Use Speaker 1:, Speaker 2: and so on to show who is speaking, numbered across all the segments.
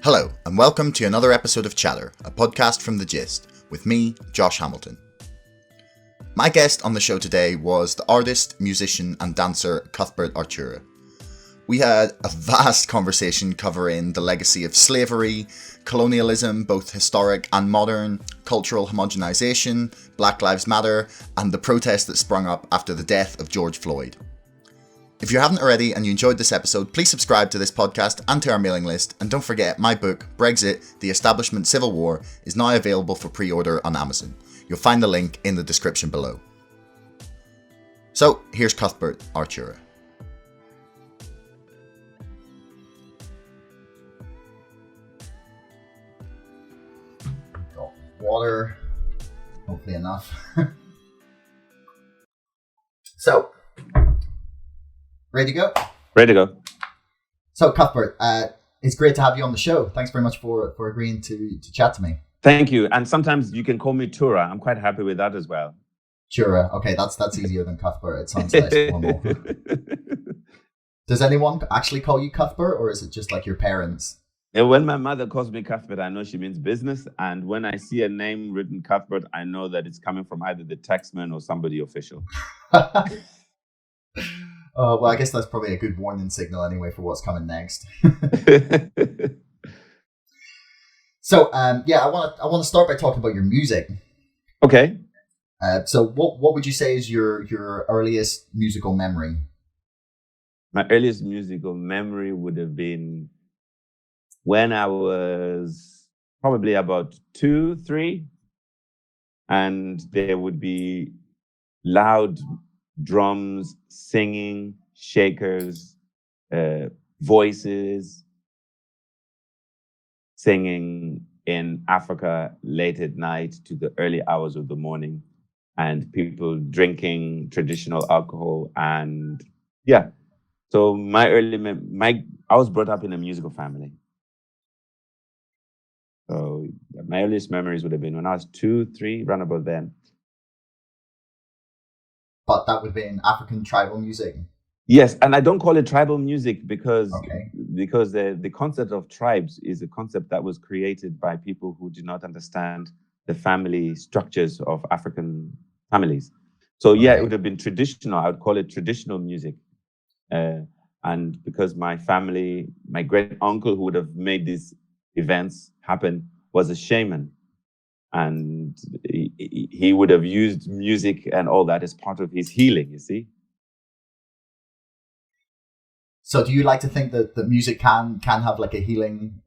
Speaker 1: Hello, and welcome to another episode of Chatter, a podcast from The Gist, with me, Josh Hamilton. My guest on the show today was the artist, musician, and dancer Cuthbert Artura. We had a vast conversation covering the legacy of slavery, colonialism, both historic and modern, cultural homogenisation, Black Lives Matter, and the protest that sprung up after the death of George Floyd. If you haven't already and you enjoyed this episode, please subscribe to this podcast and to our mailing list, and don't forget my book, BREXIT, The Establishment Civil War, is now available for pre-order on Amazon. You'll find the link in the description below. So, here's Cuthbert Artura. Got water, hopefully enough. So, ready to go?
Speaker 2: Ready to go.
Speaker 1: So, Cuthbert, it's great to have you on the show. Thanks very much for agreeing to chat to me.
Speaker 2: Thank you. And sometimes you can call me Tura. I'm quite happy with that as well.
Speaker 1: Tura. Okay, that's easier than Cuthbert. It sounds less formal. Does anyone actually call you Cuthbert, or is it just like your parents?
Speaker 2: When my mother calls me Cuthbert, I know she means business. And when I see a name written Cuthbert, I know that it's coming from either the taxman or somebody official.
Speaker 1: Well, I guess that's probably a good warning signal anyway for what's coming next. So, I want to start by talking about your music.
Speaker 2: Okay.
Speaker 1: So, what would you say is your earliest musical memory?
Speaker 2: My earliest musical memory would have been when I was probably about 2, 3, and there would be loud drums, singing, shakers, voices, singing in Africa late at night to the early hours of the morning, and people drinking traditional alcohol. And yeah, so I was brought up in a musical family. So my earliest memories would have been when I was 2, 3, round about then.
Speaker 1: But that would be in African tribal music.
Speaker 2: Yes, and I don't call it tribal music because
Speaker 1: Okay.
Speaker 2: The concept of tribes is a concept that was created by people who do not understand the family structures of African families. So yeah,
Speaker 1: Okay.
Speaker 2: it would have been traditional. I would call it traditional music. And because my family, my great uncle who would have made these events happen was a shaman. And he would have used music and all that as part of his healing, you see.
Speaker 1: So do you like to think that music can have like a healing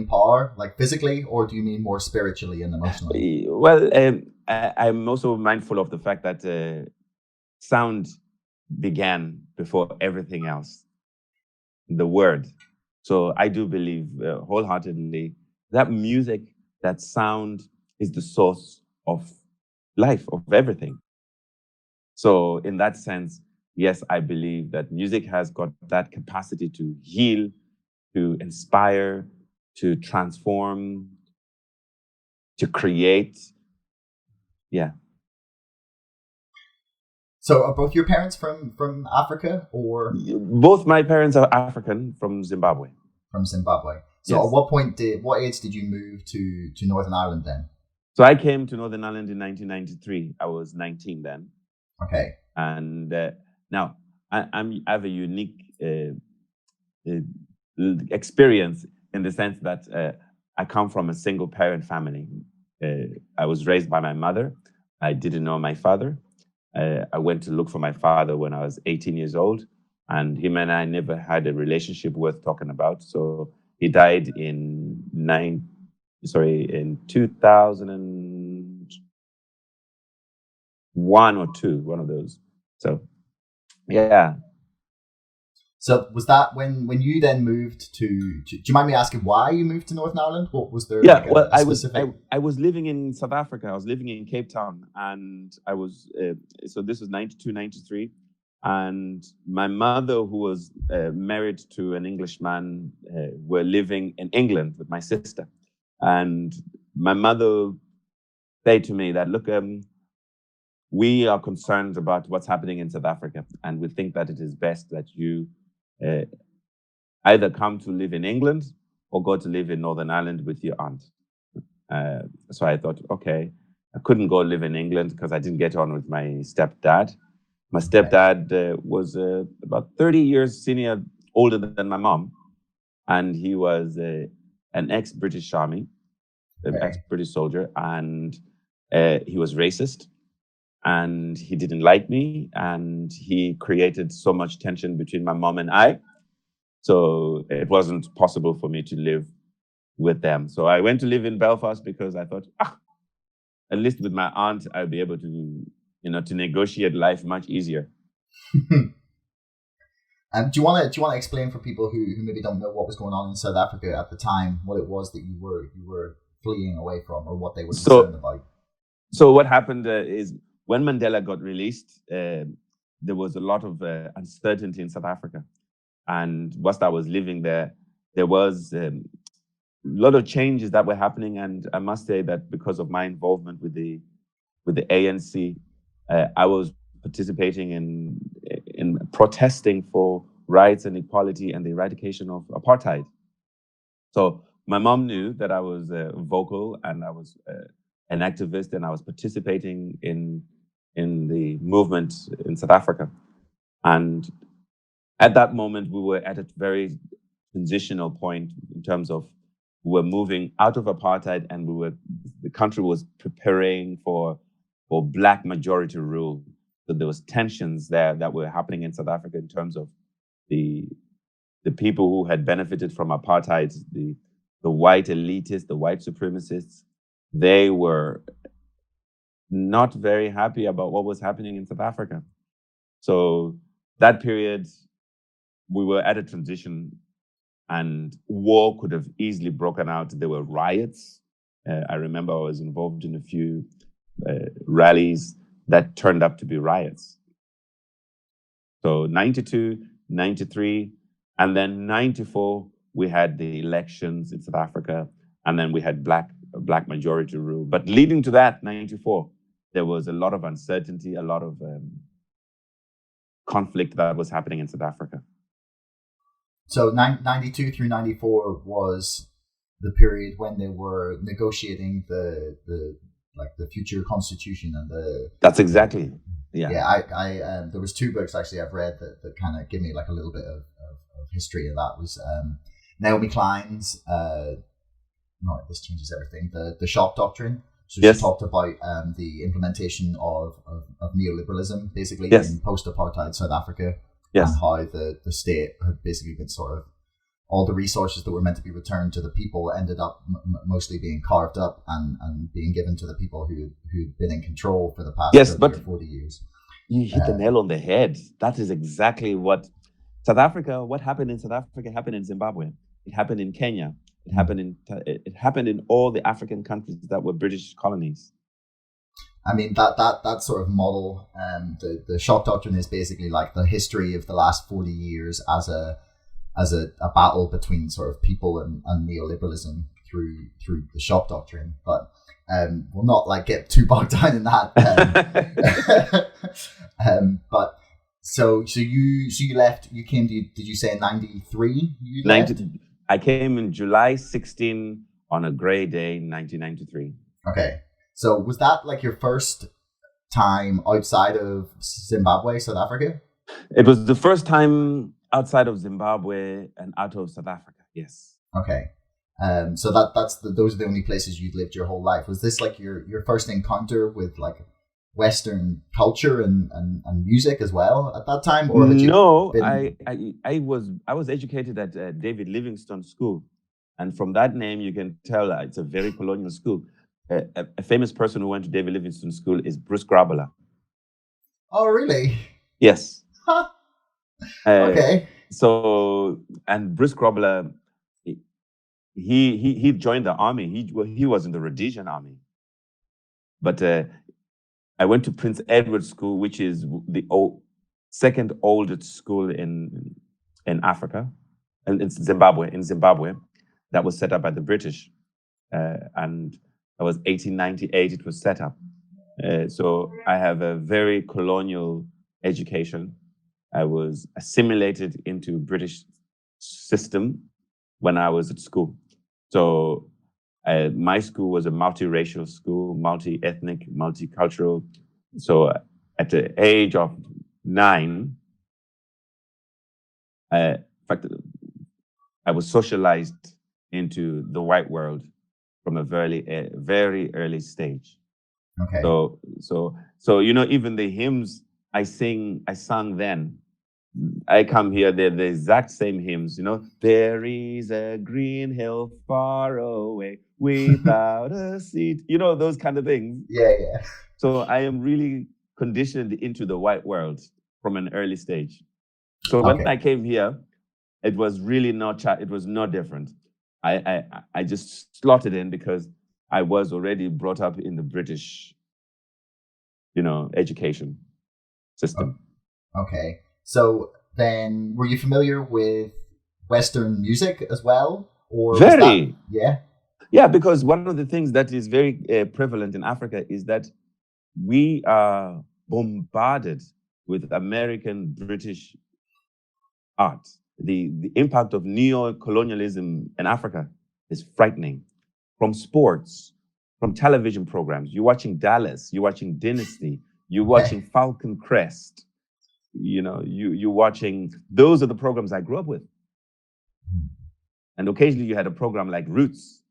Speaker 1: power, like physically, or do you mean more spiritually and emotionally?
Speaker 2: Well, I'm also mindful of the fact that sound began before everything else, the word. So I do believe wholeheartedly that music, that sound is the source of life, of everything. So in that sense, yes, I believe that music has got that capacity to heal, to inspire, to transform, to create. Yeah.
Speaker 1: So are both your parents from Africa, or?
Speaker 2: Both my parents are African, from Zimbabwe.
Speaker 1: From Zimbabwe. So
Speaker 2: Yes.
Speaker 1: At what age did you move to Northern Ireland then?
Speaker 2: So I came to Northern Ireland in 1993. I was 19 then.
Speaker 1: Okay.
Speaker 2: And now I have a unique experience in the sense that I come from a single parent family. I was raised by my mother. I didn't know my father. I went to look for my father when I was 18 years old, and him and I never had a relationship worth talking about. So he died in 2001 or 2, one of those. So, yeah.
Speaker 1: So was that when you then moved to do you mind me asking why you moved to Northern Ireland? What was there?
Speaker 2: Yeah,
Speaker 1: like
Speaker 2: well,
Speaker 1: a specific...
Speaker 2: I was living in South Africa. I was living in Cape Town, and I was so this was 92, 93, and my mother, who was married to an Englishman, were living in England with my sister, and my mother said to me that, look, we are concerned about what's happening in South Africa, and we think that it is best that you either come to live in England or go to live in Northern Ireland with your aunt. So I thought, okay, I couldn't go live in England because I didn't get on with my stepdad. My stepdad was about 30 years older than my mom. And he was an ex-British Army, an ex-British soldier. And he was racist. And he didn't like me. And he created so much tension between my mom and I. So it wasn't possible for me to live with them. So I went to live in Belfast because I thought, at least with my aunt, I'll be able to, to negotiate life much easier.
Speaker 1: Do you want to explain for people who maybe don't know what was going on in South Africa at the time, what it was that you were fleeing away from, or what they were concerned about?
Speaker 2: So what happened is when Mandela got released, there was a lot of uncertainty in South Africa, and whilst I was living there, there was a lot of changes that were happening, and I must say that because of my involvement with the ANC, I was participating in protesting for rights and equality and the eradication of apartheid. So my mom knew that I was vocal and I was an activist, and I was participating in the movement in South Africa. And at that moment, we were at a very transitional point in terms of we were moving out of apartheid, and the country was preparing for Black majority rule. So there was tensions there that were happening in South Africa in terms of the people who had benefited from apartheid, the white elitists, the white supremacists. They were not very happy about what was happening in South Africa. So that period, we were at a transition, and war could have easily broken out. There were riots. I remember I was involved in a few rallies that turned up to be riots. So 92, 93, and then 94, we had the elections in South Africa, and then we had black majority rule. But leading to that, 94, there was a lot of uncertainty, a lot of conflict that was happening in South Africa.
Speaker 1: So 92 through 94 was the period when they were negotiating the future constitution and the.
Speaker 2: That's exactly. Yeah.
Speaker 1: Yeah. I there was two books actually I've read that kind of give me like a little bit of history, and that was Naomi Klein's. No, this changes everything. The shock doctrine. So she talked about the implementation of neoliberalism, basically in post-apartheid South Africa. Yes. And how the state had basically been sort of, all the resources that were meant to be returned to the people ended up mostly being carved up and being given to the people who'd been in control for the past 30 or 40 years.
Speaker 2: You hit the nail on the head. That is exactly what happened in South Africa happened in Zimbabwe. It happened in Kenya. It happened in all the African countries that were British colonies.
Speaker 1: I mean, that sort of model, the shock doctrine is basically like the history of the last 40 years as a battle between sort of people and neoliberalism through the shock doctrine. But we'll not like get too bogged down in that. But so you left. You came to. Did you say 93? You left?
Speaker 2: I came in July 16 on a grey day, 1993.
Speaker 1: Okay. So was that like your first time outside of Zimbabwe, South Africa?
Speaker 2: It was the first time outside of Zimbabwe and out of South Africa, yes.
Speaker 1: Okay. So those are the only places you'd lived your whole life. Was this like your first encounter with like Western culture and music as well at that time? Or
Speaker 2: I was educated at David Livingstone School. And from that name, you can tell that it's a very colonial school. A famous person who went to David Livingstone School is Bruce Grobbelaar.
Speaker 1: Oh, really?
Speaker 2: Yes.
Speaker 1: Huh. Okay.
Speaker 2: So, and Bruce Grobbelaar, he joined the army. He was in the Rhodesian army. But I went to Prince Edward School, which is the second oldest school in Africa, and in Zimbabwe, that was set up by the British, and that was 1898. It was set up. So I have a very colonial education. I was assimilated into British system when I was at school. So my school was a multiracial school, multi-ethnic, multicultural. So at the age of 9, in fact, I was socialized into the white world from a very early stage.
Speaker 1: Okay.
Speaker 2: So even the hymns I sang then, I come here, they're the exact same hymns, There is a green hill far away without a seat, those kind of things.
Speaker 1: Yeah.
Speaker 2: So I am really conditioned into the white world from an early stage. So when I came here, it was really it was not different. I just slotted in because I was already brought up in the British, education system.
Speaker 1: Okay. So then, were you familiar with Western music as well? Or
Speaker 2: very.
Speaker 1: Yeah.
Speaker 2: Yeah, because one of the things that is very prevalent in Africa is that we are bombarded with American, British art. The impact of neo-colonialism in Africa is frightening. From sports, from television programs, you're watching Dallas, you're watching Dynasty, you're watching Falcon Crest, you're watching, those are the programs I grew up with. And occasionally you had a program like Roots.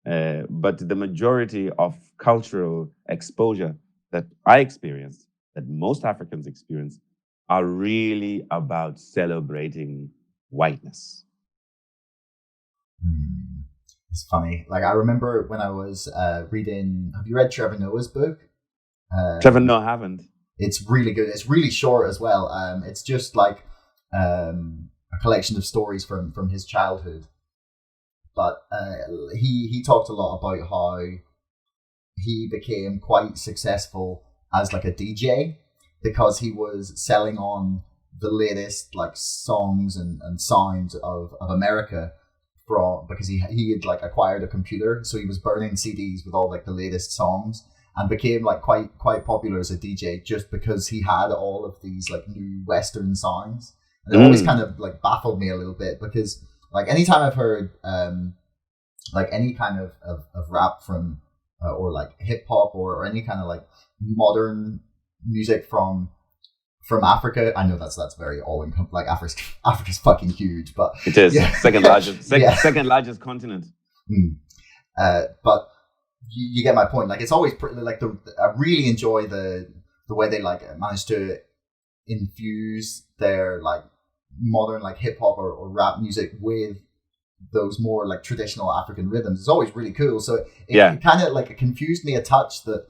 Speaker 2: But the majority of cultural exposure that I experienced, that most Africans experience, are really about celebrating whiteness.
Speaker 1: It's funny. Like, I remember when I was reading, have you read Trevor Noah's book?
Speaker 2: Trevor Noah, haven't.
Speaker 1: It's really good. It's really short as well. It's just like a collection of stories from his childhood. But he talked a lot about how he became quite successful as like a DJ because he was selling on the latest like songs and sounds of America because he had like acquired a computer, so he was burning CDs with all like the latest songs and became like quite popular as a DJ just because he had all of these like new Western sounds. And it always kind of like baffled me a little bit because like anytime I've heard like any kind of rap from or like hip hop or any kind of like modern music from Africa. I know that's very all encompassing. Like Africa's fucking huge, but
Speaker 2: it is second largest continent.
Speaker 1: But you get my point. Like it's always like I really enjoy the way they like manage to infuse their like modern like hip hop or rap music with those more like traditional African rhythms. It's always really cool. So it kind of like it confused me a touch that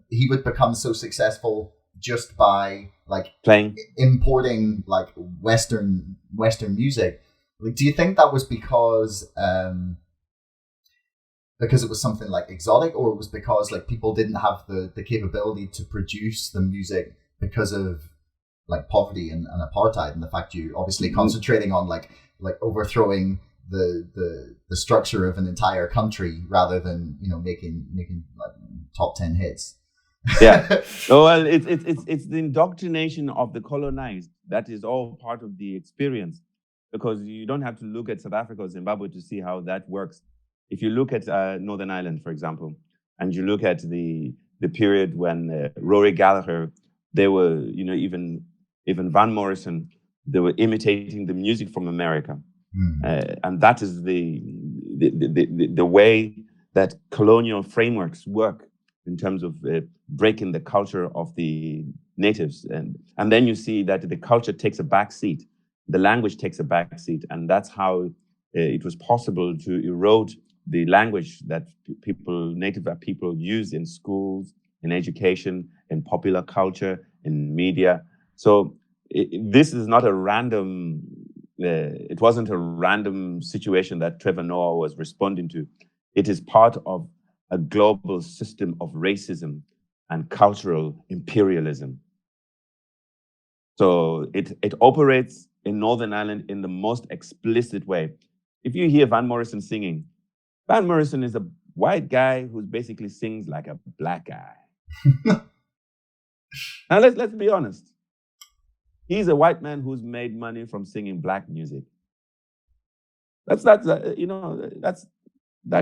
Speaker 1: he would become so successful just by like
Speaker 2: playing
Speaker 1: importing like Western music. Like, do you think that was because it was something like exotic, or it was because like people didn't have the capability to produce the music because of like poverty and apartheid, and the fact you obviously concentrating on like overthrowing the structure of an entire country rather than making like top 10 hits?
Speaker 2: Yeah. Oh, well, it's the indoctrination of the colonized that is all part of the experience, because you don't have to look at South Africa or Zimbabwe to see how that works. If you look at Northern Ireland, for example, and you look at the period when Rory Gallagher, they were even Van Morrison, they were imitating the music from America. And that is the way that colonial frameworks work in terms of breaking the culture of the natives. And then you see that the culture takes a back seat, the language takes a back seat, and that's how it was possible to erode the language that native people use in schools, in education, in popular culture, in media. So this is not a random, it wasn't a random situation that Trevor Noah was responding to. It is part of a global system of racism and cultural imperialism. So it operates in Northern Ireland in the most explicit way. If you hear Van Morrison singing, Van Morrison is a white guy who basically sings like a black guy. Now let's be honest. He's a white man who's made money from singing black music. That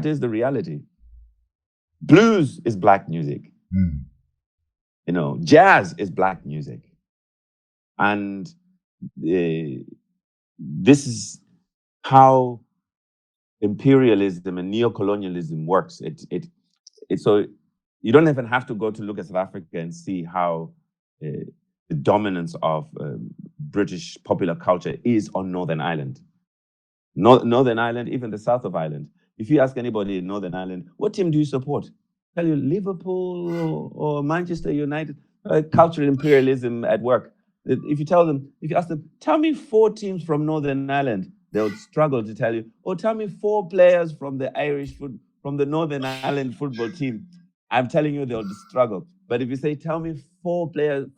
Speaker 2: is the reality. Blues is black music. Jazz is black music. And this is how imperialism and neocolonialism works. So you don't even have to go to look at South Africa and see how the dominance of British popular culture is on Northern Ireland. Northern Ireland, even the south of Ireland. If you ask anybody in Northern Ireland, what team do you support? Tell you Liverpool or Manchester United. Cultural imperialism at work. If you ask them, tell me 4 teams from Northern Ireland, they'll struggle to tell you. Or tell me 4 players from from the Northern Ireland football team. I'm telling you, they'll struggle. But if you say, tell me 5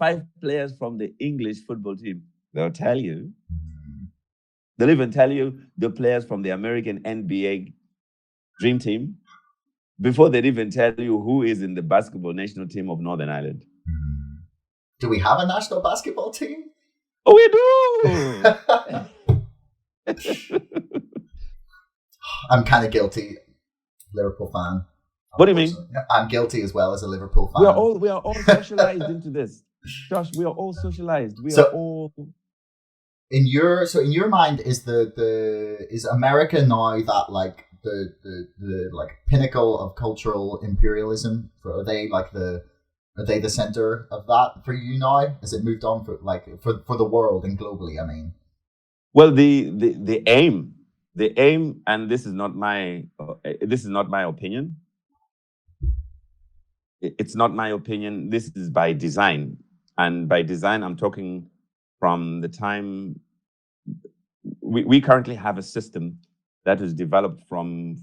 Speaker 2: players from the English football team, they'll tell you. They'll even tell you the players from the American NBA Dream Team before they'd even tell you who is in the basketball national team of Northern Ireland.
Speaker 1: Do we have a national basketball team?
Speaker 2: Oh, we do!
Speaker 1: I'm kind of guilty. Liverpool fan.
Speaker 2: What do you mean?
Speaker 1: I'm guilty as well as a Liverpool fan.
Speaker 2: We are all socialized into this. Josh, we are all socialized. We are all...
Speaker 1: In your mind, is is America now that like the like pinnacle of cultural imperialism? Are they the center of that for you now? Has it moved on for the world and globally? I mean,
Speaker 2: well, the aim, and this is not my opinion. It's not my opinion. This is by design, and by design, I'm talking from the time we currently have a system that was developed from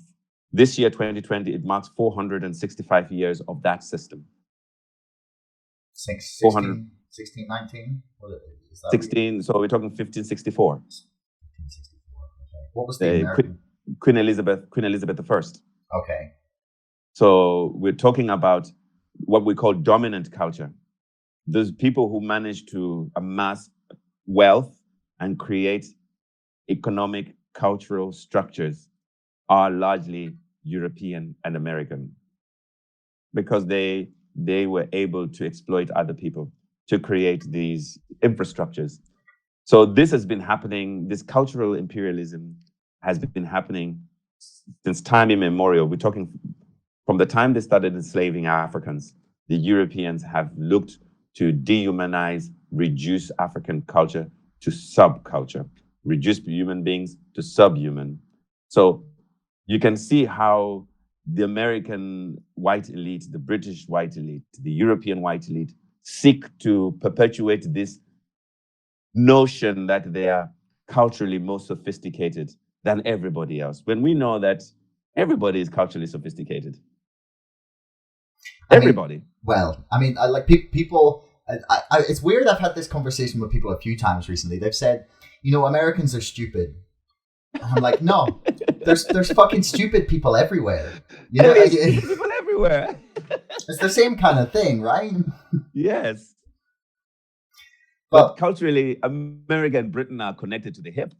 Speaker 2: this year, 2020. It marks 465 years of that system.
Speaker 1: 16, 19? What is that
Speaker 2: 16, so we're talking 1564.
Speaker 1: 1564, okay. What was the American?
Speaker 2: Queen Elizabeth I.
Speaker 1: Okay.
Speaker 2: So we're talking about what we call dominant culture. Those people who manage to amass wealth and create economic, cultural structures are largely European and American, because they were able to exploit other people to create these infrastructures. So this has been happening, this cultural imperialism has been happening since time immemorial. We're talking from the time they started enslaving Africans. The Europeans have looked to dehumanize, reduce African culture to subculture, reduce human beings to subhuman. So you can see how the American white elite, the British white elite, the European white elite seek to perpetuate this notion that they are culturally more sophisticated than everybody else, when we know that everybody is culturally sophisticated. Everybody.
Speaker 1: People... it's weird. I've had this conversation with people a few times recently. They've said, Americans are stupid. And I'm like, no, there's fucking stupid people everywhere.
Speaker 2: People everywhere.
Speaker 1: It's the same kind of thing, right?
Speaker 2: Yes. But culturally, America and Britain are connected to the hip.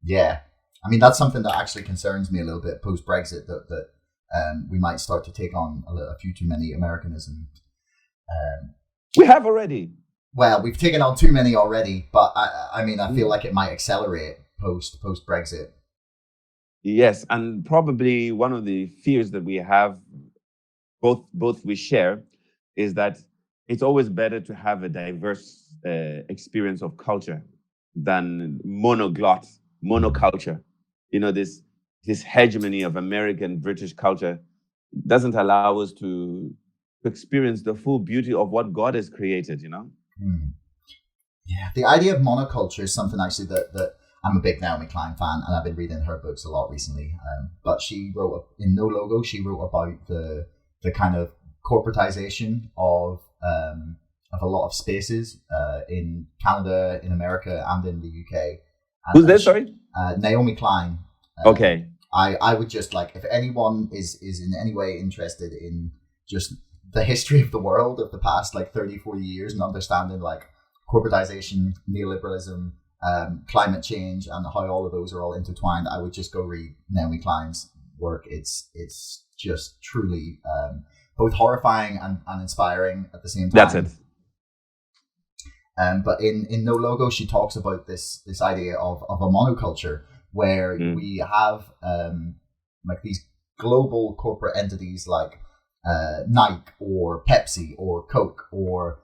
Speaker 1: Yeah. I mean, that's something that actually concerns me a little bit post-Brexit, that we might start to take on a few too many Americanism.
Speaker 2: We have already.
Speaker 1: Well, we've taken on too many already, but I feel like it might accelerate post-Brexit.
Speaker 2: Yes, and probably one of the fears that we have, both we share, is that it's always better to have a diverse experience of culture than monoculture. This hegemony of American British culture doesn't allow us to experience the full beauty of what God has created,
Speaker 1: Yeah, the idea of monoculture is something actually that I'm a big Naomi Klein fan, and I've been reading her books a lot recently. But she wrote in No Logo, she wrote about the kind of corporatization of a lot of spaces in Canada, in America, and in the UK. And
Speaker 2: who's this? Sorry,
Speaker 1: Naomi Klein.
Speaker 2: Okay.
Speaker 1: I would just if anyone is in any way interested in just the history of the world of the past 30, 40 years and understanding corporatization, neoliberalism, climate change, and how all of those are all intertwined, I would just go read Naomi Klein's work. It's just truly both horrifying and inspiring at the same time.
Speaker 2: That's it.
Speaker 1: But in No Logo, she talks about this idea of a monoculture where we have like these global corporate entities like Nike or Pepsi or Coke or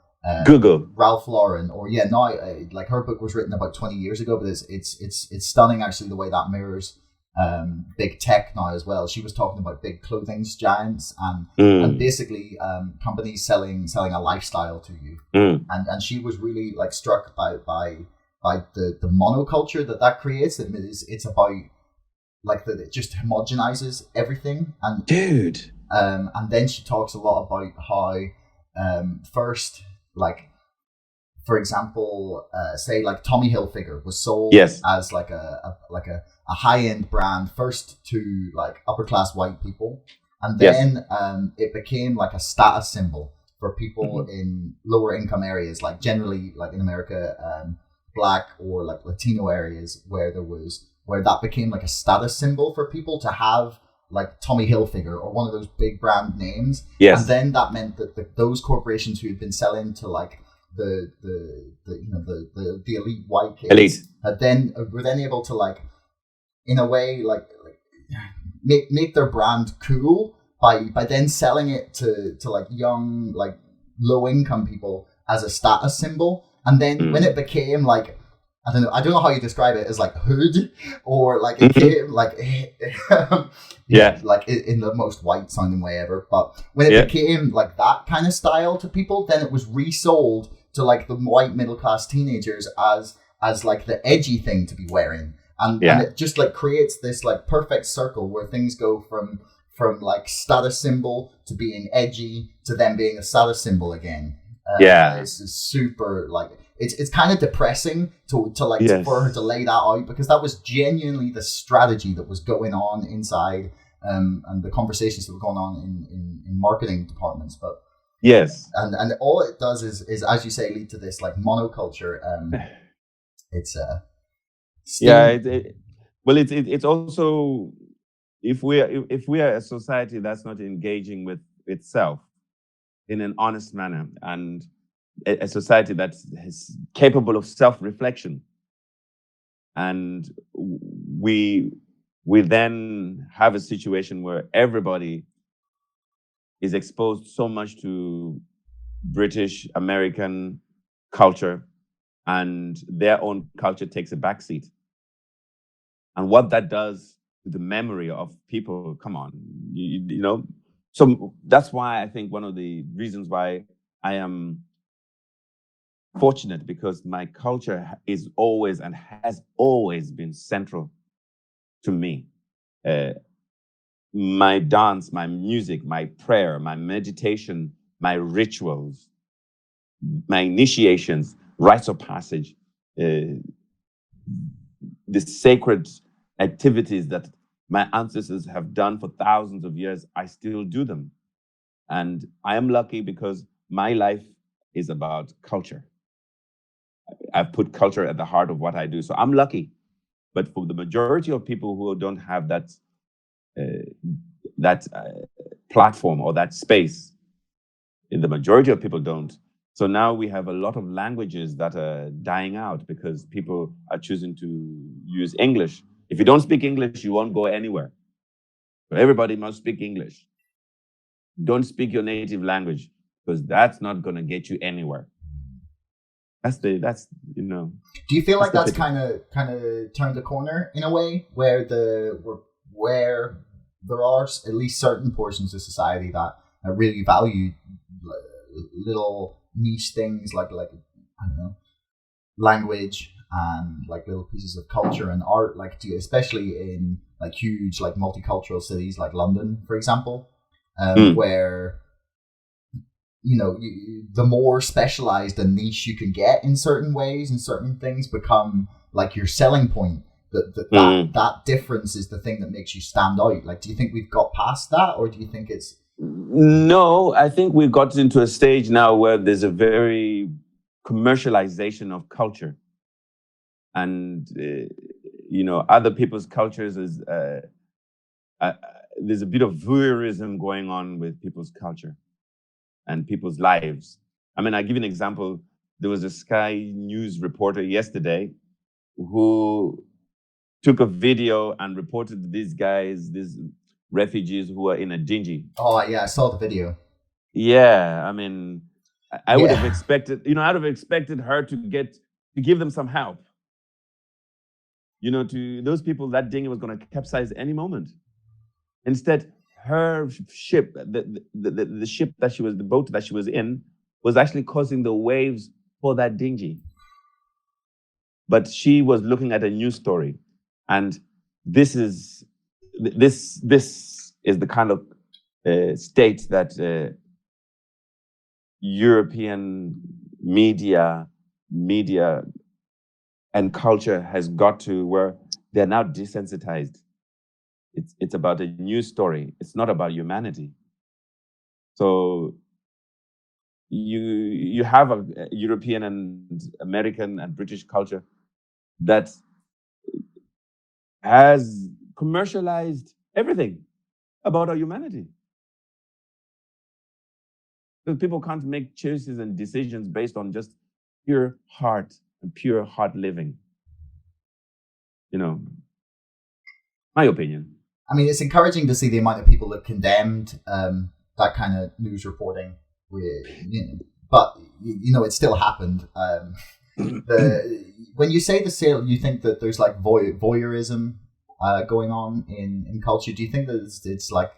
Speaker 2: Google,
Speaker 1: Ralph Lauren, or now like her book was written about 20 years ago, but it's stunning actually the way that mirrors big tech now as well. She was talking about big clothing giants and basically companies selling a lifestyle to you, and she was really like struck by the monoculture that creates. It's about like that it just homogenizes everything, and
Speaker 2: dude.
Speaker 1: And then she talks a lot about how first, like, for example, say like Tommy Hilfiger was sold as like a high-end brand first to like upper class white people, and then it became like a status symbol for people in lower income areas, like generally like in America, Black or like Latino areas, where that became like a status symbol for people to have like Tommy Hilfiger or one of those big brand names. And then that meant that those corporations who had been selling to like the elite white kids were then able to like, in a way, like make their brand cool by then selling it to like young, like low income people as a status symbol. And then when it became like, I don't know how you describe it, as like hood, or like it became like like in the most white sounding way ever. But when it became like that kind of style to people, then it was resold to like the white middle class teenagers as like the edgy thing to be wearing, and it just like creates this like perfect circle where things go from like status symbol to being edgy to then being a status symbol again. It's super like. It's kind of depressing to for her to lay that out, because that was genuinely the strategy that was going on inside and the conversations that were going on in marketing departments. But and all it does is as you say, lead to this like monoculture. It's
Speaker 2: it's also, if we are a society that's not engaging with itself in an honest manner, and a society that is capable of self-reflection, and we then have a situation where everybody is exposed so much to British American culture, and their own culture takes a backseat. And what that does to the memory of people, come on, you know. So that's why I think one of the reasons why I am fortunate, because my culture is always and has always been central to me. My dance, my music, my prayer, my meditation, my rituals, my initiations, rites of passage, the sacred activities that my ancestors have done for thousands of years, I still do them. And I am lucky because my life is about culture. I've put culture at the heart of what I do. So I'm lucky. But for the majority of people who don't have that platform or that space, the majority of people don't. So now we have a lot of languages that are dying out because people are choosing to use English. If you don't speak English, you won't go anywhere. So everybody must speak English. Don't speak your native language, because that's not going to get you anywhere. That's you know.
Speaker 1: Do you feel like that's kind of turned the corner in a way, where there are at least certain portions of society that really value little niche things like I don't know, language and like little pieces of culture and art, like especially in like huge like multicultural cities like London, for example, where you know, the more specialized and niche you can get in certain ways and certain things become like your selling point. That difference is the thing that makes you stand out. Like, do you think we've got past that, or do you think it's...
Speaker 2: No, I think we've got into a stage now where there's a very commercialization of culture. and other people's cultures is there's a bit of voyeurism going on with people's culture and people's lives. I mean, I give you an example. There was a Sky News reporter yesterday who took a video and reported these refugees who are in a dingy.
Speaker 1: Oh yeah, I saw the video.
Speaker 2: Yeah, I mean, I would have expected, I'd have expected her to give them some help. To those people, that dinghy was going to capsize any moment. Instead, her ship, the ship that she was, the boat that she was in, was actually causing the waves for that dinghy. But she was looking at a news story, and this is the kind of state that European media and culture has got to, where they're now desensitized. It's about a news story. It's not about humanity. So you have a European and American and British culture that has commercialized everything about our humanity. Because people can't make choices and decisions based on just pure heart and pure heart living. My opinion.
Speaker 1: I mean, it's encouraging to see the amount of people that condemned that kind of news reporting. But it still happened. When you say the sale, you think that there's like voyeurism going on in culture. Do you think that it's like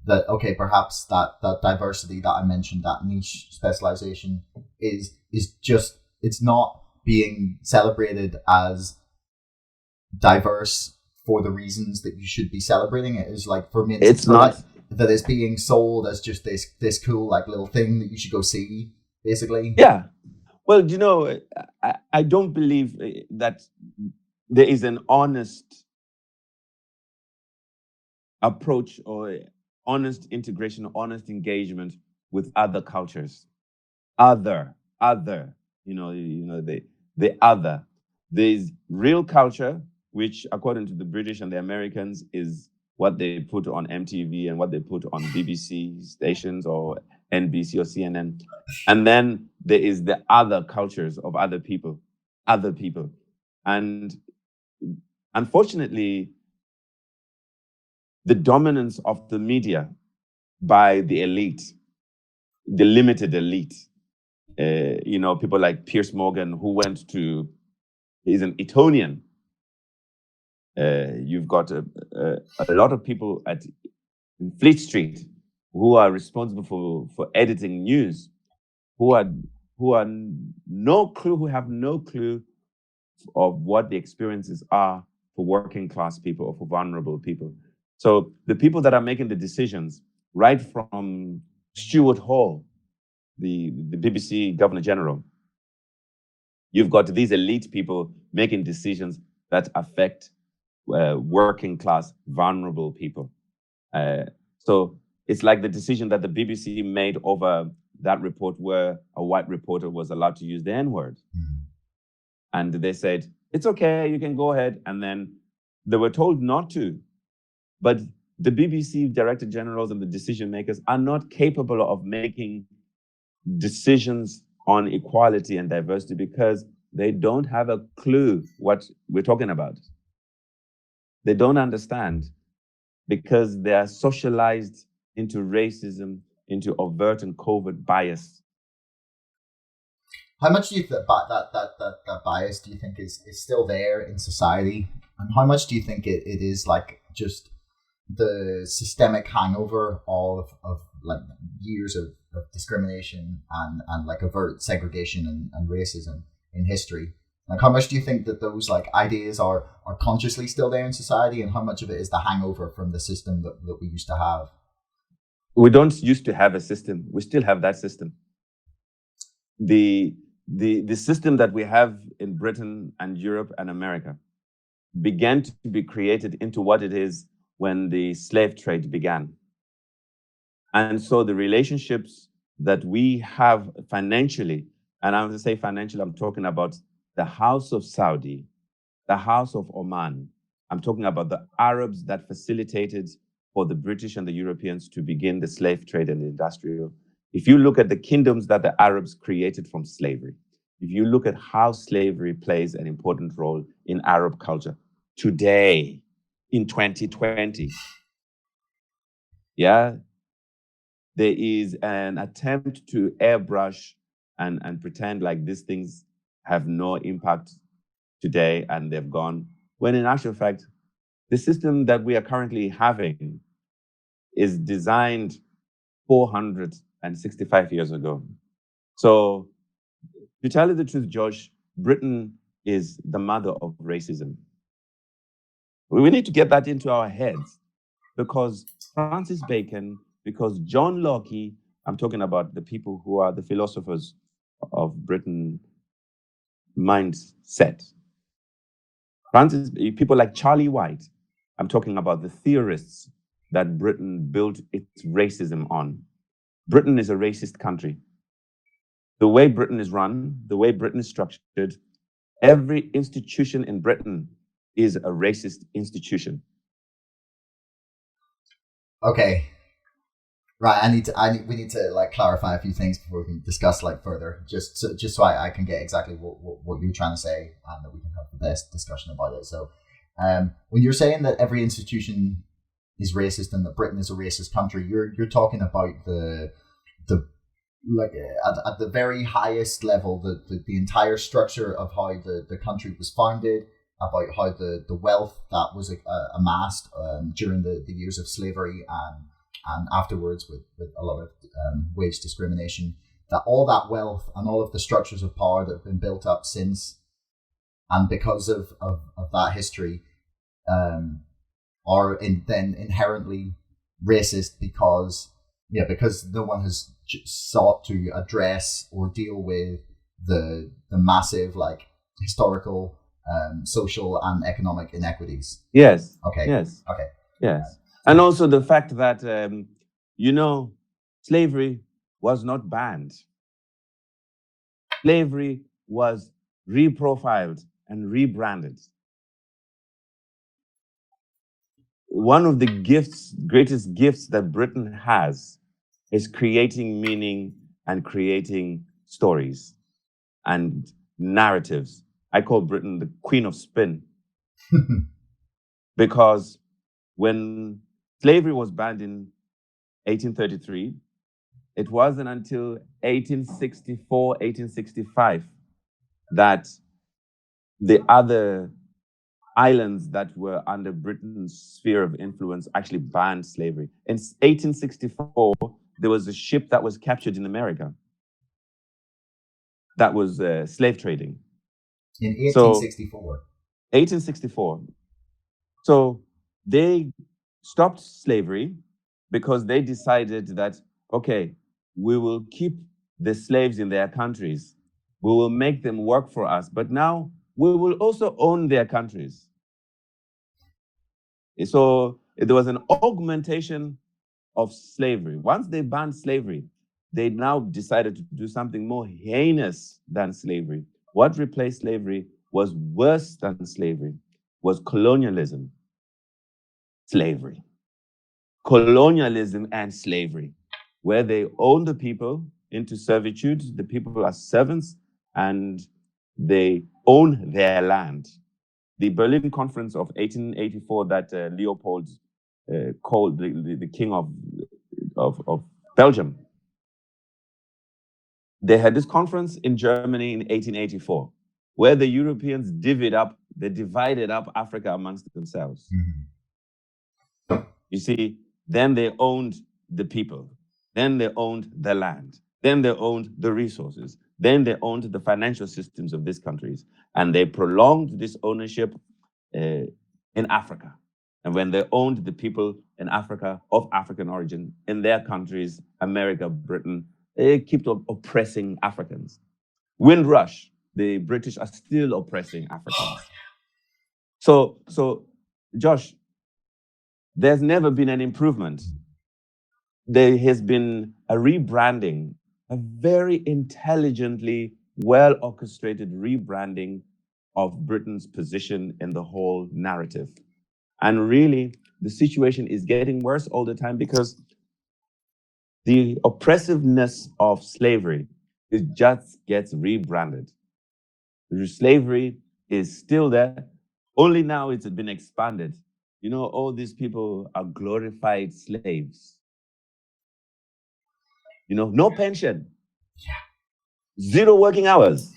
Speaker 1: that? Okay, perhaps that diversity that I mentioned, that niche specialization, is just, it's not being celebrated as diverse for the reasons that you should be celebrating it. Is like, for me,
Speaker 2: it's not
Speaker 1: like, that it's being sold as just this cool like little thing that you should go see, basically.
Speaker 2: Yeah. Well, I don't believe that there is an honest approach or honest integration, honest engagement with other cultures. The other. There's real culture, which according to the British and the Americans is what they put on MTV and what they put on BBC stations or NBC or CNN. And then there is the other cultures of other people. And unfortunately, the dominance of the media by the elite, the limited elite, people like Piers Morgan, who he's an Etonian. You've got a lot of people in Fleet Street who are responsible for editing news, who have no clue of what the experiences are for working class people or for vulnerable people. So the people that are making the decisions, right from Stuart Hall, the BBC Governor General, you've got these elite people making decisions that affect working class, vulnerable people. So it's like the decision that the BBC made over that report where a white reporter was allowed to use the N-word. And they said, it's okay, you can go ahead. And then they were told not to. But the BBC director generals and the decision makers are not capable of making decisions on equality and diversity because they don't have a clue what we're talking about. They don't understand because they are socialized into racism, into overt and covert bias.
Speaker 1: How much do you think that bias do you think is still there in society? And how much do you think it is like just the systemic hangover of like years of discrimination and like overt segregation and racism in history? Like, how much do you think that those like ideas are consciously still there in society, and how much of it is the hangover from the system that we used to have?
Speaker 2: We don't used to have a system. We still have that system. The system that we have in Britain and Europe and America began to be created into what it is when the slave trade began. And so the relationships that we have financially, and I want to say financially, I'm talking about the House of Saudi, the House of Oman. I'm talking about the Arabs that facilitated for the British and the Europeans to begin the slave trade and the industrial. If you look at the kingdoms that the Arabs created from slavery, if you look at how slavery plays an important role in Arab culture today, in 2020, yeah, there is an attempt to airbrush and pretend like these things have no impact today and they've gone, when in actual fact, the system that we are currently having is designed 465 years ago. So, to tell you the truth, Josh, Britain is the mother of racism. We need to get that into our heads because Francis Bacon, because John Locke, I'm talking about the people who are the philosophers of Britain mindset. Francis, people like Charlie White, I'm talking about the theorists that Britain built its racism on. Britain is a racist country. The way Britain is run, the way Britain is structured, every institution in Britain is a racist institution.
Speaker 1: Okay. Right, we need to like clarify a few things before we can discuss like further, just so I can get exactly what you're trying to say, and that we can have the best discussion about it. So, when you're saying that every institution is racist and that Britain is a racist country, you're talking about the like at the very highest level, the entire structure of how the country was founded, about how the wealth that was amassed during the years of slavery and afterwards with a lot of wage discrimination, that all that wealth and all of the structures of power that have been built up since and because of that history are then inherently racist because no one has sought to address or deal with the massive like historical, social and economic inequities.
Speaker 2: Yes.
Speaker 1: Okay.
Speaker 2: Yes.
Speaker 1: Okay.
Speaker 2: Yes. And also the fact that, slavery was not banned. Slavery was reprofiled and rebranded. One of the greatest gifts that Britain has is creating meaning and creating stories and narratives. I call Britain the queen of spin because when slavery was banned in 1833, it wasn't until 1864, 1865 that the other islands that were under Britain's sphere of influence actually banned slavery. In 1864, there was a ship that was captured in America that was slave trading.
Speaker 1: In 1864?
Speaker 2: 1864. So they stopped slavery because they decided that, okay, we will keep the slaves in their countries. We will make them work for us, but now we will also own their countries. So there was an augmentation of slavery. Once they banned slavery, they now decided to do something more heinous than slavery. What replaced slavery was worse than slavery, was colonialism. Slavery. Colonialism and slavery, where they own the people into servitude, the people are servants, and they own their land. The Berlin Conference of 1884 that Leopold called the king of Belgium. They had this conference in Germany in 1884, where the Europeans divided up Africa amongst themselves. Mm-hmm. You see, then they owned the people, then they owned the land, then they owned the resources, then they owned the financial systems of these countries, and they prolonged this ownership in Africa. And when they owned the people in Africa of African origin in their countries, America, Britain, they kept oppressing Africans. Windrush, the British are still oppressing Africans. So Josh, there's never been an improvement. There has been a rebranding, a very intelligently well-orchestrated rebranding of Britain's position in the whole narrative. And really, the situation is getting worse all the time because the oppressiveness of slavery, it just gets rebranded. Slavery is still there, only now it's been expanded. You know, all these people are glorified slaves. You know, no pension, zero working hours,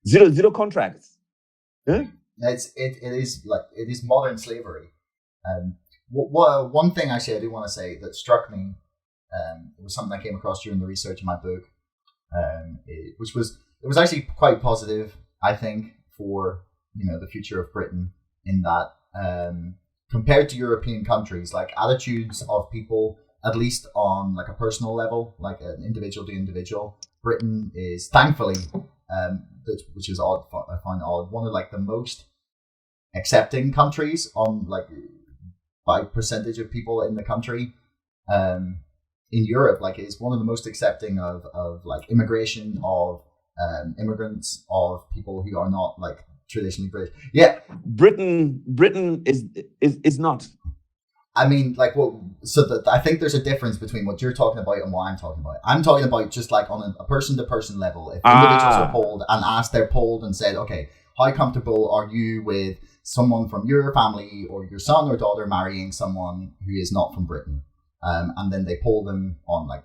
Speaker 2: zero contracts. Huh?
Speaker 1: It is modern slavery. One thing actually I do want to say that struck me, it was something I came across during the research in my book, it was actually quite positive, I think, for the future of Britain, in that compared to European countries, like attitudes of people, at least on like a personal level, like an individual to individual, Britain is thankfully, which is odd, I find odd, one of like the most accepting countries on like by percentage of people in the country. In Europe, like it's one of the most accepting of like immigration, of immigrants, of people who are not like traditionally British. Yeah,
Speaker 2: Britain is not.
Speaker 1: I mean, like, I think there's a difference between what you're talking about and what I'm talking about. I'm talking about just like on a person-to-person level. If individuals are polled and asked, they're polled and said, okay, how comfortable are you with someone from your family or your son or daughter marrying someone who is not from Britain? And then they poll them on like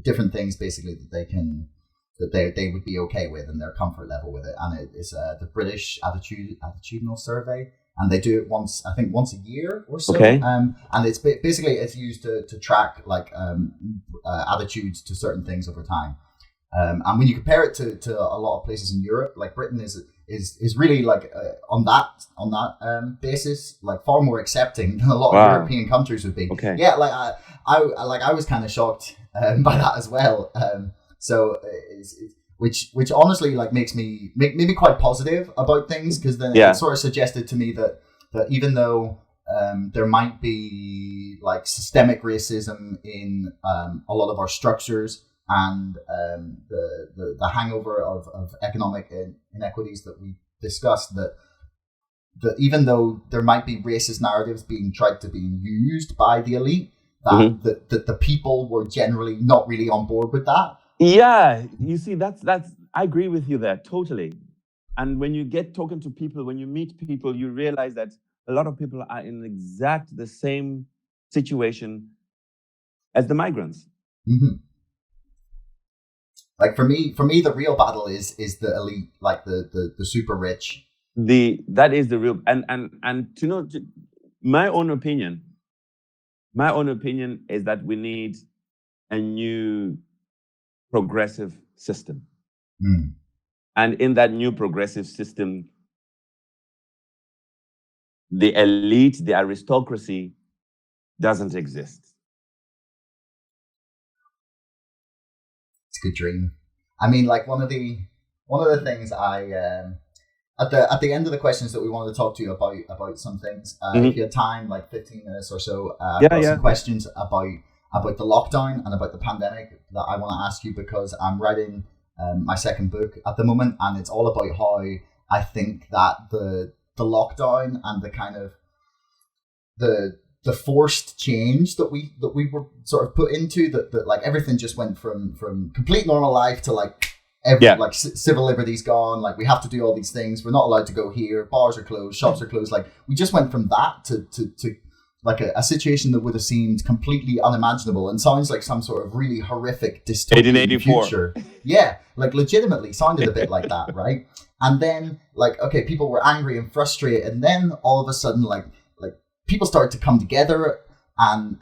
Speaker 1: different things, basically, that they would be okay with and their comfort level with it. And it is the British attitudinal survey. And they do it once a year or so.
Speaker 2: Okay.
Speaker 1: And it's basically it's used to track like attitudes to certain things over time. And when you compare it to a lot of places in Europe, like Britain is really like on that basis, like far more accepting than a lot of European countries would be.
Speaker 2: Okay.
Speaker 1: Yeah, like I was kind of shocked by that as well. Which honestly like makes me quite positive about things, because then it sort of suggested to me that even though there might be like systemic racism in a lot of our structures and the hangover of economic inequities that we discussed, that even though there might be racist narratives being used by the elite, that the people were generally not really on board with that.
Speaker 2: Yeah, you see, that's I agree with you there totally. And when you get talking to people, when you meet people, you realize that a lot of people are in exact the same situation as the migrants.
Speaker 1: Mm-hmm. Like for me, the real battle is the elite, like the super rich.
Speaker 2: That is the real and to know my own opinion is that we need a new progressive system. And in that new progressive system, the elite, the aristocracy doesn't exist.
Speaker 1: It's a good dream. I mean, like one of the things I at the end of the questions that we wanted to talk to you about some things, if you had time, like 15 minutes or so, some questions about the lockdown and about the pandemic that I want to ask you, because I'm writing my second book at the moment, and it's all about how I think that the lockdown and the kind of the forced change that we were sort of put into, that like everything just went from complete normal life to like like civil liberties gone, like we have to do all these things, we're not allowed to go here, bars are closed, shops are closed, like we just went from that to like a situation that would have seemed completely unimaginable and sounds like some sort of really horrific dystopian future. Yeah, like legitimately sounded a bit like that, right? And then like, okay, people were angry and frustrated, and then all of a sudden like people started to come together, and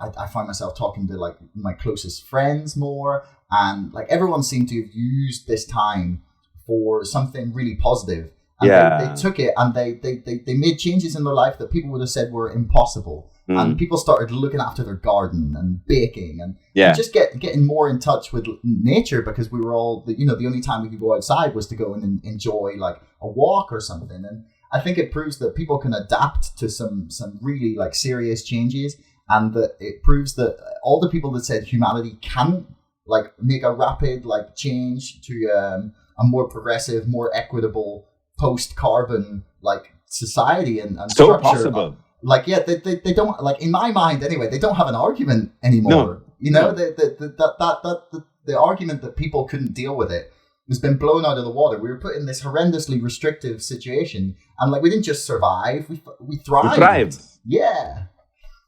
Speaker 1: I find myself talking to like my closest friends more, and like everyone seemed to have used this time for something really positive. And they took it and they made changes in their life that people would have said were impossible. And people started looking after their garden and baking and just getting more in touch with nature, because we were all, the only time we could go outside was to go and enjoy like a walk or something. And I think it proves that people can adapt to some really like serious changes, and that it proves that all the people that said humanity can't like make a rapid like change to more progressive, more equitable, post-carbon like society and
Speaker 2: So
Speaker 1: structure.
Speaker 2: possible.
Speaker 1: They don't, like, in my mind anyway, they don't have an argument anymore.
Speaker 2: No.
Speaker 1: The argument that people couldn't deal with it has been blown out of the water. We were put in this horrendously restrictive situation, and like we didn't just survive, we thrived.
Speaker 2: We thrived.
Speaker 1: Yeah.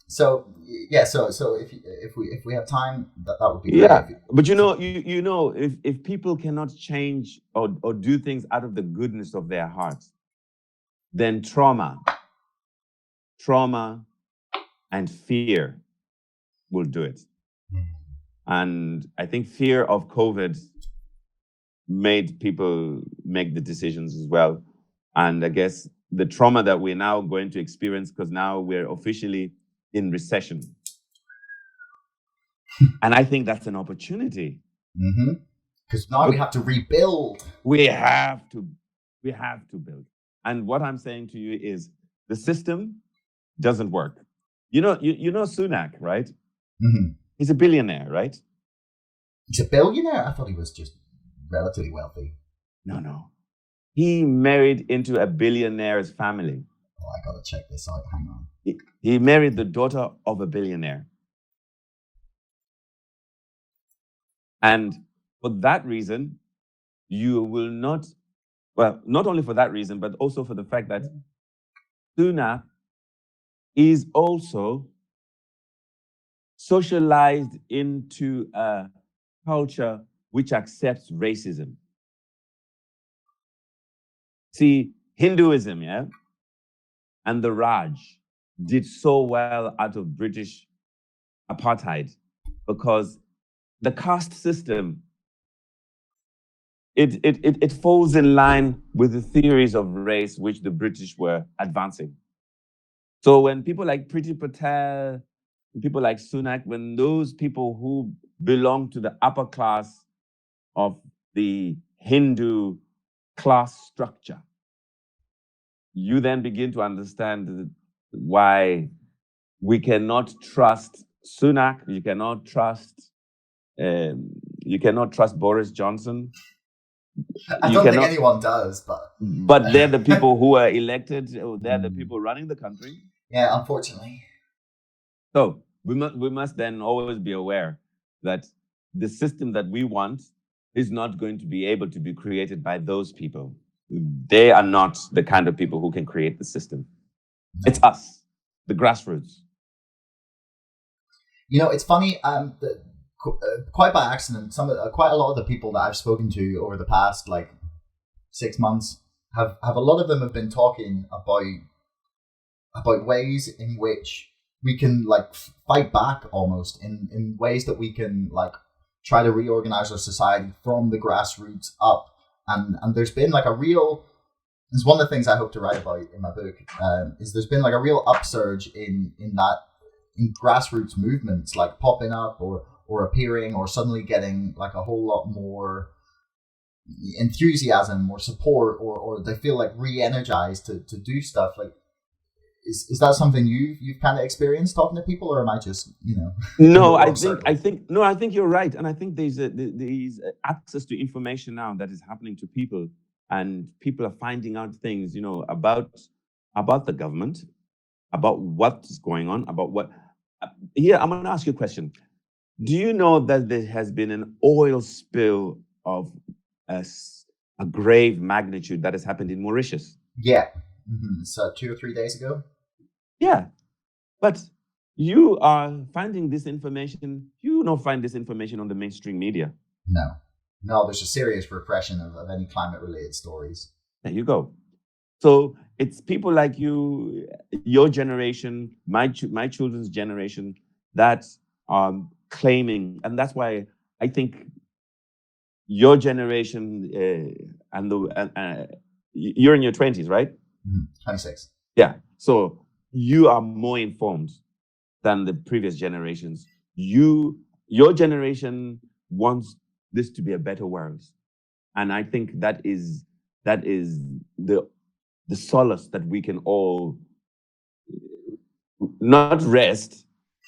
Speaker 1: So if we have time, that would be great.
Speaker 2: Yeah, but if people cannot change or do things out of the goodness of their hearts, then trauma and fear will do it. And I think fear of COVID made people make the decisions as well. And I guess the trauma that we're now going to experience, because now we're officially in recession. And I think that's an opportunity.
Speaker 1: Because now we have to rebuild.
Speaker 2: We have to build. And what I'm saying to you is the system doesn't work. You know Sunak, right? He's a billionaire, right?
Speaker 1: He's a billionaire? I thought he was just relatively wealthy.
Speaker 2: No. He married into a billionaire's family.
Speaker 1: Oh, I gotta check this out. Hang on.
Speaker 2: He married the daughter of a billionaire. And for that reason, you will not only for that reason, but also for the fact that Sunak is also socialized into a culture which accepts racism. See, Hinduism, and the Raj did so well out of British apartheid because the caste system, it falls in line with the theories of race which the British were advancing. So when people like Priti Patel, people like Sunak, when those people who belong to the upper class of the Hindu class structure, you then begin to understand why we cannot trust Sunak, you cannot trust Boris Johnson.
Speaker 1: I don't think anyone does,
Speaker 2: but they're the people who are elected. They're the people running the country.
Speaker 1: Yeah, unfortunately.
Speaker 2: So we must then always be aware that the system that we want is not going to be able to be created by those people. They are not the kind of people who can create the system. It's us, the grassroots.
Speaker 1: It's funny. Quite by accident, quite a lot of the people that I've spoken to over the past 6 months have a lot of them have been talking about ways in which we can fight back almost in ways that we can try to reorganize our society from the grassroots up. And there's been it's one of the things I hope to write about in my book, is there's been a real upsurge in grassroots movements popping up or appearing or suddenly getting a whole lot more enthusiasm or support or they feel re-energized to do stuff. Is that something you've kind of experienced talking to people, or am I just
Speaker 2: No, I think you're right, and I think there's access to information now that is happening to people, and people are finding out things about the government, about what's going on, about what. Here, I'm going to ask you a question. Do you know that there has been an oil spill of a grave magnitude that has happened in Mauritius?
Speaker 1: Yeah. So 2 or 3 days ago?
Speaker 2: Yeah. But you are finding this information, you don't find this information on the mainstream media.
Speaker 1: No, there's a serious repression of any climate-related stories.
Speaker 2: There you go. So it's people like you, your generation, my children's generation, that claiming, and that's why I think your generation you're in your 20s, right?
Speaker 1: 26.
Speaker 2: Yeah. So you are more informed than the previous generations. Your generation wants this to be a better world, and I think that is the solace that we can all not rest.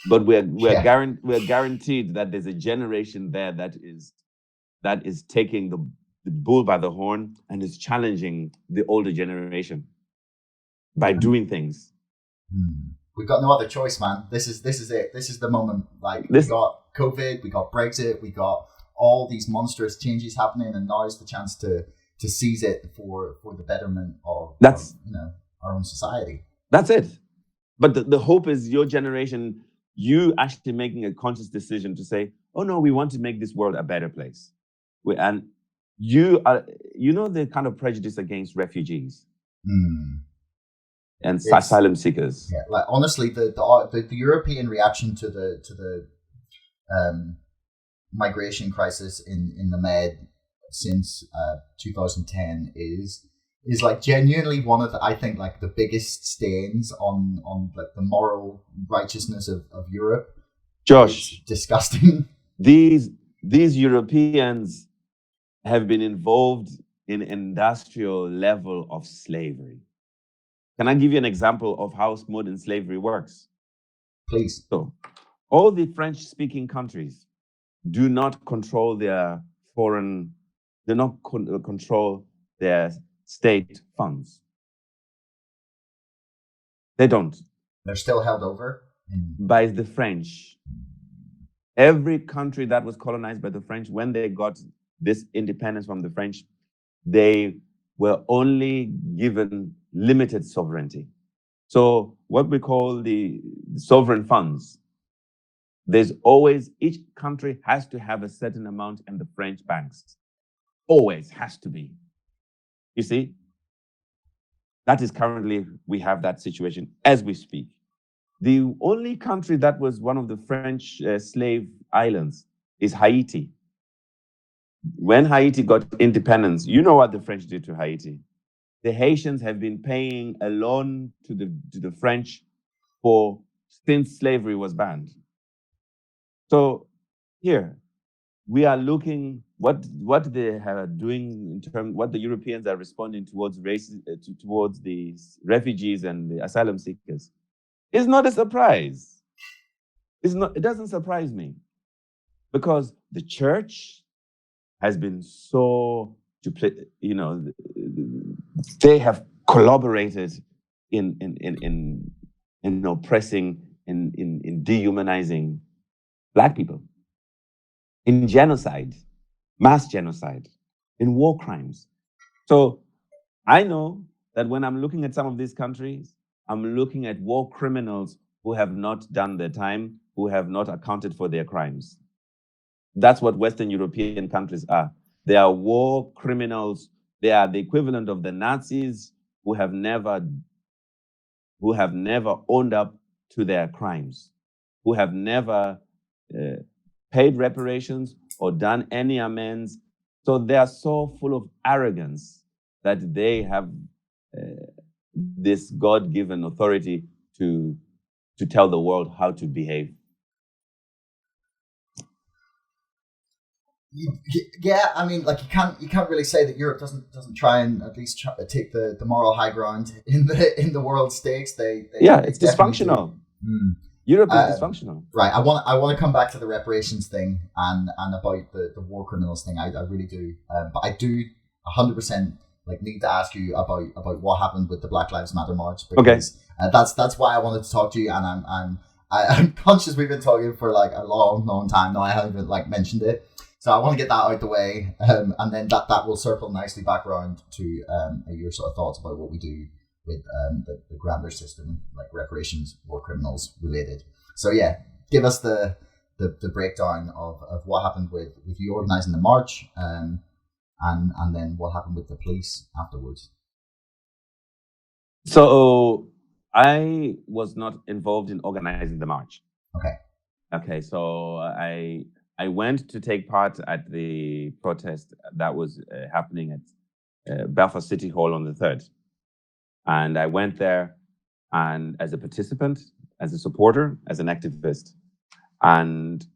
Speaker 2: But we're guaranteed that there's a generation there that is taking the bull by the horn and is challenging the older generation by doing things.
Speaker 1: We've got no other choice, man. This is it. This is the moment. Like, we got COVID, we got Brexit, we got all these monstrous changes happening, and now is the chance to seize it for the betterment of our own society.
Speaker 2: That's it. But the hope is your generation, you actually making a conscious decision to say, oh no, we want to make this world a better place. And you are, the kind of prejudice against refugees and asylum seekers.
Speaker 1: Yeah, like honestly, the European reaction to the migration crisis in the Med since 2010 is like genuinely one of I think like the biggest stains on like the moral righteousness of Europe.
Speaker 2: Josh,
Speaker 1: it's disgusting.
Speaker 2: These Europeans have been involved in industrial level of slavery. Can I give you an example of how modern slavery works?
Speaker 1: Please.
Speaker 2: So, all the French-speaking countries do not control their control their state funds. They don't.
Speaker 1: They're still held over
Speaker 2: by the French. Every country that was colonized by the French, when they got this independence from the French, they were only given limited sovereignty. So what we call the sovereign funds, there's always, each country has to have a certain amount in the French banks. Always has to be. You see, that is currently, we have that situation as we speak. The only country that was one of the French slave islands is Haiti. When Haiti got independence, you know what the French did to Haiti. The Haitians have been paying a loan to the French since slavery was banned. So here, we are looking what they are doing in terms what the Europeans are responding towards towards the refugees and the asylum seekers. It's not a surprise. It doesn't surprise me, because the church has been so they have collaborated in oppressing, in dehumanizing Black people, in genocide, mass genocide, in war crimes. So I know that when I'm looking at some of these countries, I'm looking at war criminals who have not done their time, who have not accounted for their crimes. That's what Western European countries are. They are war criminals. They are the equivalent of the Nazis who have never owned up to their crimes, who have never paid reparations or done any amends. So they are so full of arrogance that they have this God-given authority to tell the world how to behave.
Speaker 1: Yeah, I mean, like you can't really say that Europe doesn't try and at least take the moral high ground in the world stakes.
Speaker 2: It's dysfunctional. Europe is dysfunctional.
Speaker 1: Right. I want to come back to the reparations thing and about the war criminals thing. I really do. But I do 100% need to ask you about what happened with the Black Lives Matter march, because that's why I wanted to talk to you. And I'm conscious we've been talking for like a long time now. I haven't even mentioned it. So I want to get that out the way, and then that will circle nicely back around to your sort of thoughts about what we do with the grander system, like reparations, war criminals related. So yeah, give us the breakdown of what happened with you organising the march, and then what happened with the police afterwards.
Speaker 2: So I was not involved in organising the march. Okay. So I went to take part at the protest that was happening at Belfast City Hall on the 3rd. And I went there and as a participant, as a supporter, as an activist. And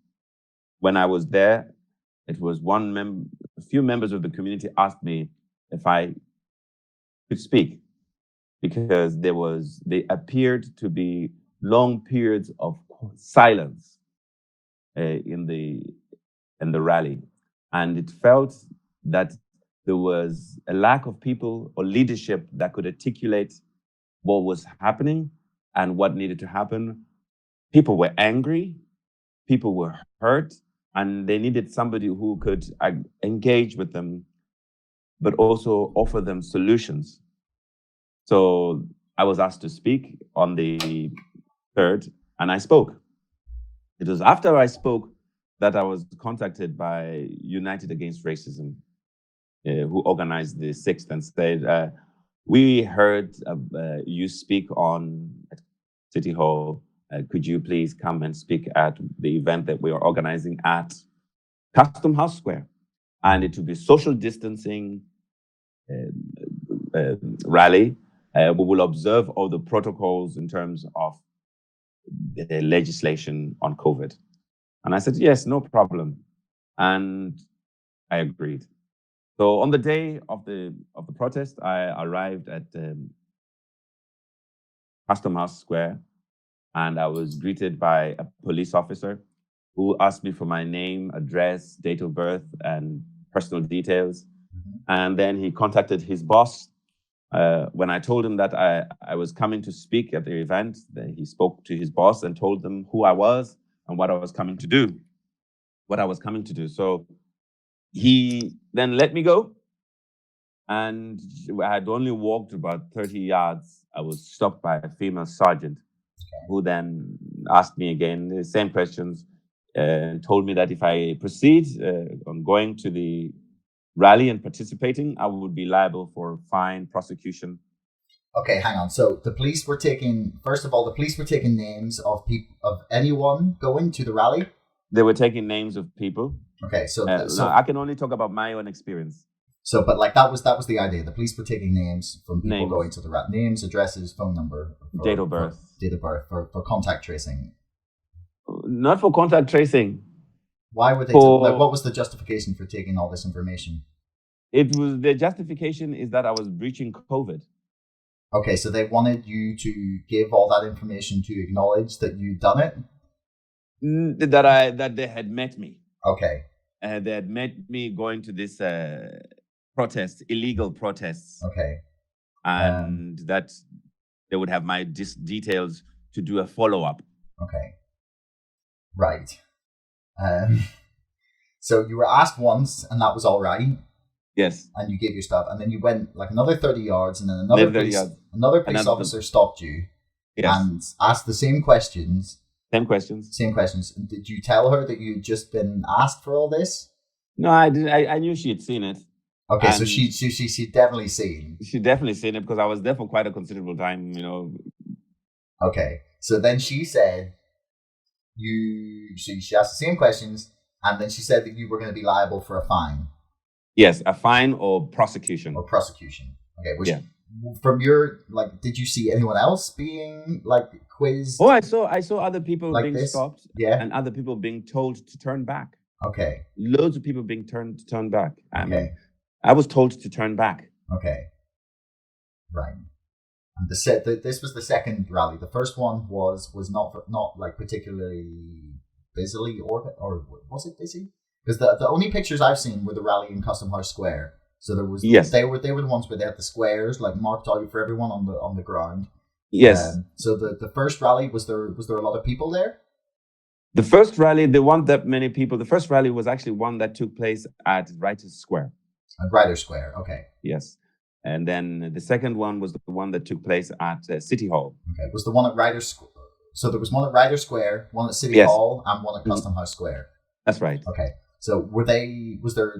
Speaker 2: when I was there, it was a few members of the community asked me if I could speak, because they appeared to be long periods of silence in the rally, and it felt that there was a lack of people or leadership that could articulate what was happening and what needed to happen. People were angry, people were hurt, and they needed somebody who could engage with them, but also offer them solutions. So I was asked to speak on the 3rd, and I spoke. It was after I spoke that I was contacted by United Against Racism, who organized the 6th, and said, we heard you speak on City Hall. Could you please come and speak at the event that we are organizing at Custom House Square? And it will be social distancing rally. We will observe all the protocols in terms of the legislation on COVID. And I said, yes, no problem. And I agreed. So on the day of the protest, I arrived at Custom House Square, and I was greeted by a police officer who asked me for my name, address, date of birth, and personal details. And then he contacted his boss. When I told him that I was coming to speak at the event, he spoke to his boss and told them who I was and what I was coming to do. So he then let me go. And I had only walked about 30 yards. I was stopped by a female sergeant who then asked me again the same questions and told me that if I proceed on going to the rally and participating, I would be liable for fine, prosecution.
Speaker 1: Okay, hang on. So the police were taking, first of all, the police were taking names of people, of anyone going to the rally?
Speaker 2: They were taking names of people.
Speaker 1: Okay, so
Speaker 2: no, I can only talk about my own experience.
Speaker 1: So, but like that was the idea. The police were taking names from people going to the rally. Names, addresses, phone number.
Speaker 2: Date of birth.
Speaker 1: For contact tracing.
Speaker 2: Not for contact tracing.
Speaker 1: Why would they? What was the justification for taking all this information?
Speaker 2: The justification is that I was breaching COVID.
Speaker 1: Okay, so they wanted you to give all that information to acknowledge that you'd done it?
Speaker 2: That they had met me.
Speaker 1: Okay.
Speaker 2: They had met me going to this protest, illegal protests.
Speaker 1: Okay.
Speaker 2: And that they would have my details to do a follow-up.
Speaker 1: Okay. Right. So you were asked once, and that was all right.
Speaker 2: Yes.
Speaker 1: And you gave your stuff, and then you went like another 30 yards, and then another police officer stopped you and asked the same questions.
Speaker 2: Same questions.
Speaker 1: Did you tell her that you'd just been asked for all this?
Speaker 2: No, I didn't. I knew she had seen it.
Speaker 1: Okay, so she definitely seen.
Speaker 2: She definitely seen it because I was there for quite a considerable time,
Speaker 1: Okay, so then she said she asked the same questions, and then she said that you were going to be liable for a fine.
Speaker 2: Yes, a fine or prosecution.
Speaker 1: Okay, which from your did you see anyone else being quizzed?
Speaker 2: Oh, I saw other people being stopped,
Speaker 1: and
Speaker 2: other people being told to turn back.
Speaker 1: Okay.
Speaker 2: Loads of people being told to turn back.
Speaker 1: Okay.
Speaker 2: I was told to turn back.
Speaker 1: Okay. Right. And this was the second rally. The first one was not particularly busily or was it busy? Because the only pictures I've seen were the rally in Custom House Square. So there was they were the ones where they had the squares marked out for everyone on the ground.
Speaker 2: Yes.
Speaker 1: So the first rally was there a lot of people there?
Speaker 2: The first rally, the first rally was actually one that took place at Writers Square.
Speaker 1: At Writers Square, okay.
Speaker 2: Yes. And then the second one was the one that took place at City Hall.
Speaker 1: Okay. Was the one at Writers Square? So there was one at Writers Square, one at City Hall, and one at Custom House Square.
Speaker 2: That's right.
Speaker 1: Okay. So was there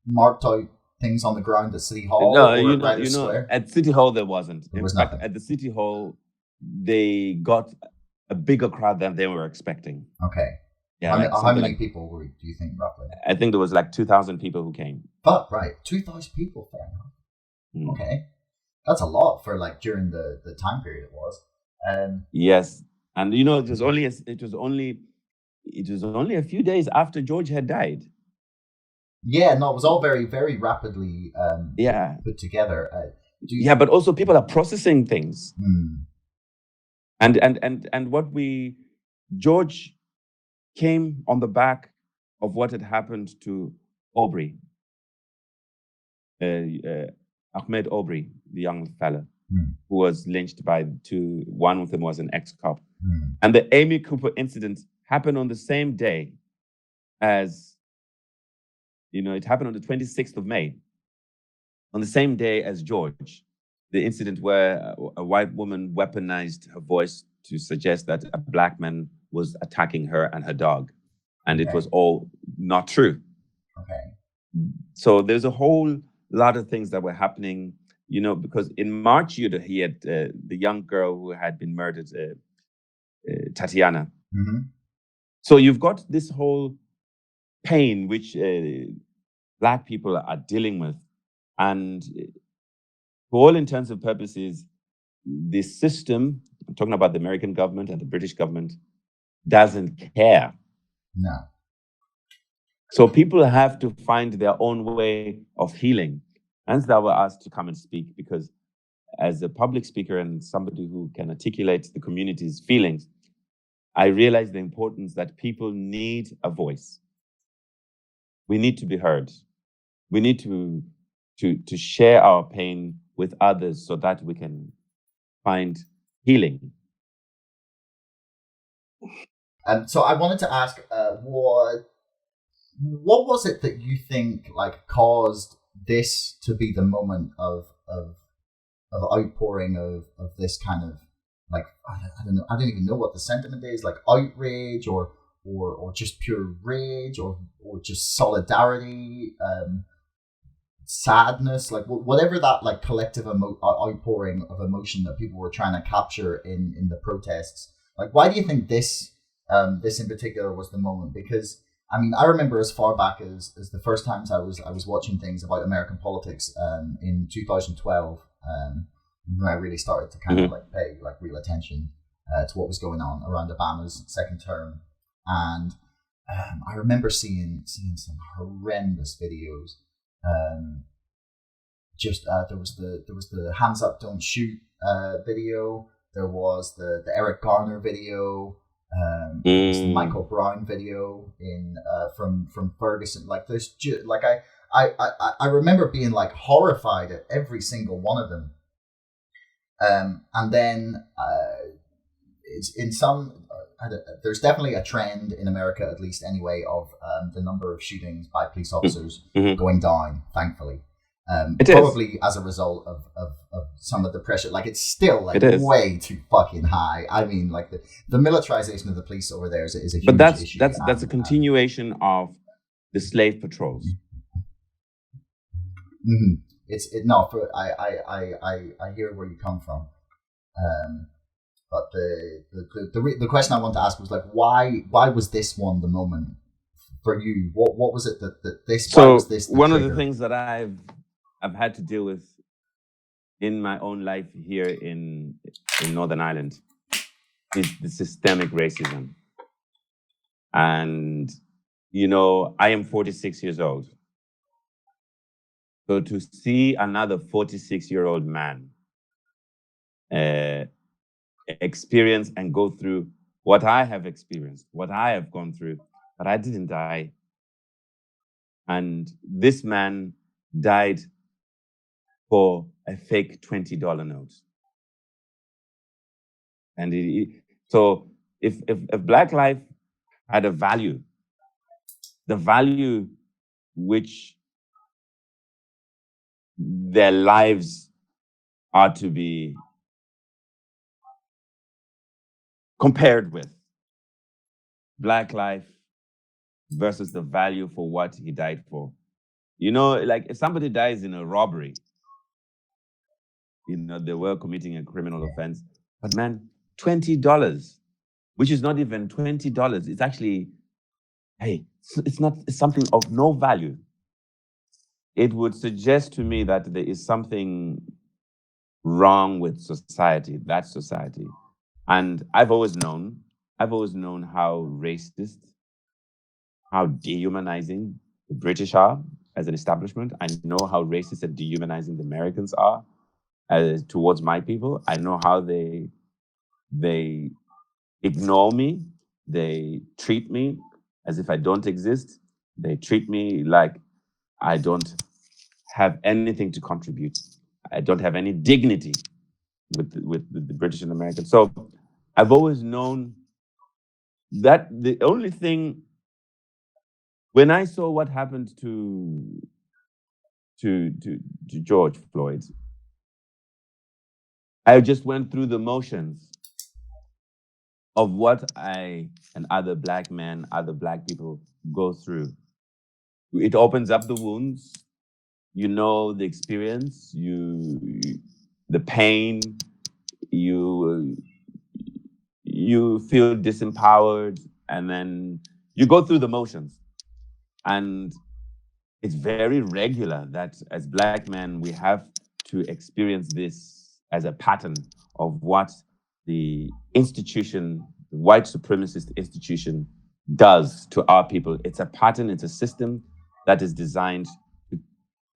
Speaker 1: marked out things on the ground at City Hall?
Speaker 2: No, Square? At City Hall there wasn't.
Speaker 1: There was nothing.
Speaker 2: At the City Hall, they got a bigger crowd than they were expecting.
Speaker 1: Okay.
Speaker 2: Yeah.
Speaker 1: How many people do you think roughly?
Speaker 2: I think there was 2,000 people who came.
Speaker 1: But right, 2,000 people. Fair enough. Okay, that's a lot for during the time period it was.
Speaker 2: Yes, and it was only a few days after George had died.
Speaker 1: Yeah, no, it was all very, very rapidly put together.
Speaker 2: But also people are processing things. And George came on the back of what had happened to Aubrey. Ahmed Aubrey, the young fella, who was lynched by two. One of them was an ex-cop. And the Amy Cooper incident happened on the same day as, it happened on the 26th of May, on the same day as George, the incident where a white woman weaponized her voice to suggest that a black man was attacking her and her dog. And it was all not true.
Speaker 1: Okay.
Speaker 2: So there's a whole lot of things that were happening, because in March, he had the young girl who had been murdered, Tatiana.
Speaker 1: Mm-hmm.
Speaker 2: So you've got this whole pain which Black people are dealing with. And for all intents and purposes, the system, I'm talking about the American government and the British government, doesn't care.
Speaker 1: No.
Speaker 2: So people have to find their own way of healing. Hence, I was asked to come and speak because as a public speaker and somebody who can articulate the community's feelings, I realize the importance that people need a voice. We need to be heard. We need to share our pain with others so that we can find healing.
Speaker 1: So I wanted to ask, what was it that you think caused this to be the moment of outpouring of this kind of I don't know, I don't even know what the sentiment is, outrage or just pure rage or just solidarity, sadness, whatever that collective outpouring of emotion that people were trying to capture in the protests. Why do you think this in particular was the moment? Because I remember as far back as the first times I was watching things about American politics in 2012, when I really started to kind of pay real attention to what was going on around Obama's second term, and I remember seeing some horrendous videos. There was the hands up, don't shoot video. There was the Eric Garner video. There was the Michael Brown video from Ferguson. I remember being horrified at every single one of them. And then it's in some. There's definitely a trend in America, at least anyway, of the number of shootings by police officers going down, thankfully. Probably as a result of some of the pressure. It's still way too fucking high. The militarization of the police over there is a huge issue.
Speaker 2: But that's a continuation of the slave patrols.
Speaker 1: Mm-hmm. I hear where you come from. But the question I want to ask was why was this one the moment for you? What was it that this? So why was this the
Speaker 2: one
Speaker 1: trigger?
Speaker 2: of the things that I've had to deal with in my own life here in Northern Ireland is the systemic racism. And I am 46 years old. So to see another 46-year-old man experience and go through what I have experienced, what I have gone through, but I didn't die. And this man died for a fake $20 note. And so if Black life had a value, the value which their lives are to be compared with, Black life versus the value for what he died for. If somebody dies in a robbery, they were committing a criminal offense, but man, $20, which is not even $20. It's actually, it's something of no value. It would suggest to me that there is something wrong with that society. And I've always known how racist, how dehumanizing the British are as an establishment. I know how racist and dehumanizing the Americans are towards my people. I know how they ignore me. They treat me as if I don't exist. They treat me like I don't have anything to contribute. I don't have any dignity with the British and Americans. So I've always known that the only thing, when I saw what happened to George Floyd, I just went through the motions of what I and other black men, other black people go through. It opens up the wounds, you know, the experience, the pain, you feel disempowered, and then you go through the motions. And it's very regular that as black men, we have to experience this as a pattern of what the institution, the white supremacist institution, does to our people. It's a pattern, it's a system that is designed to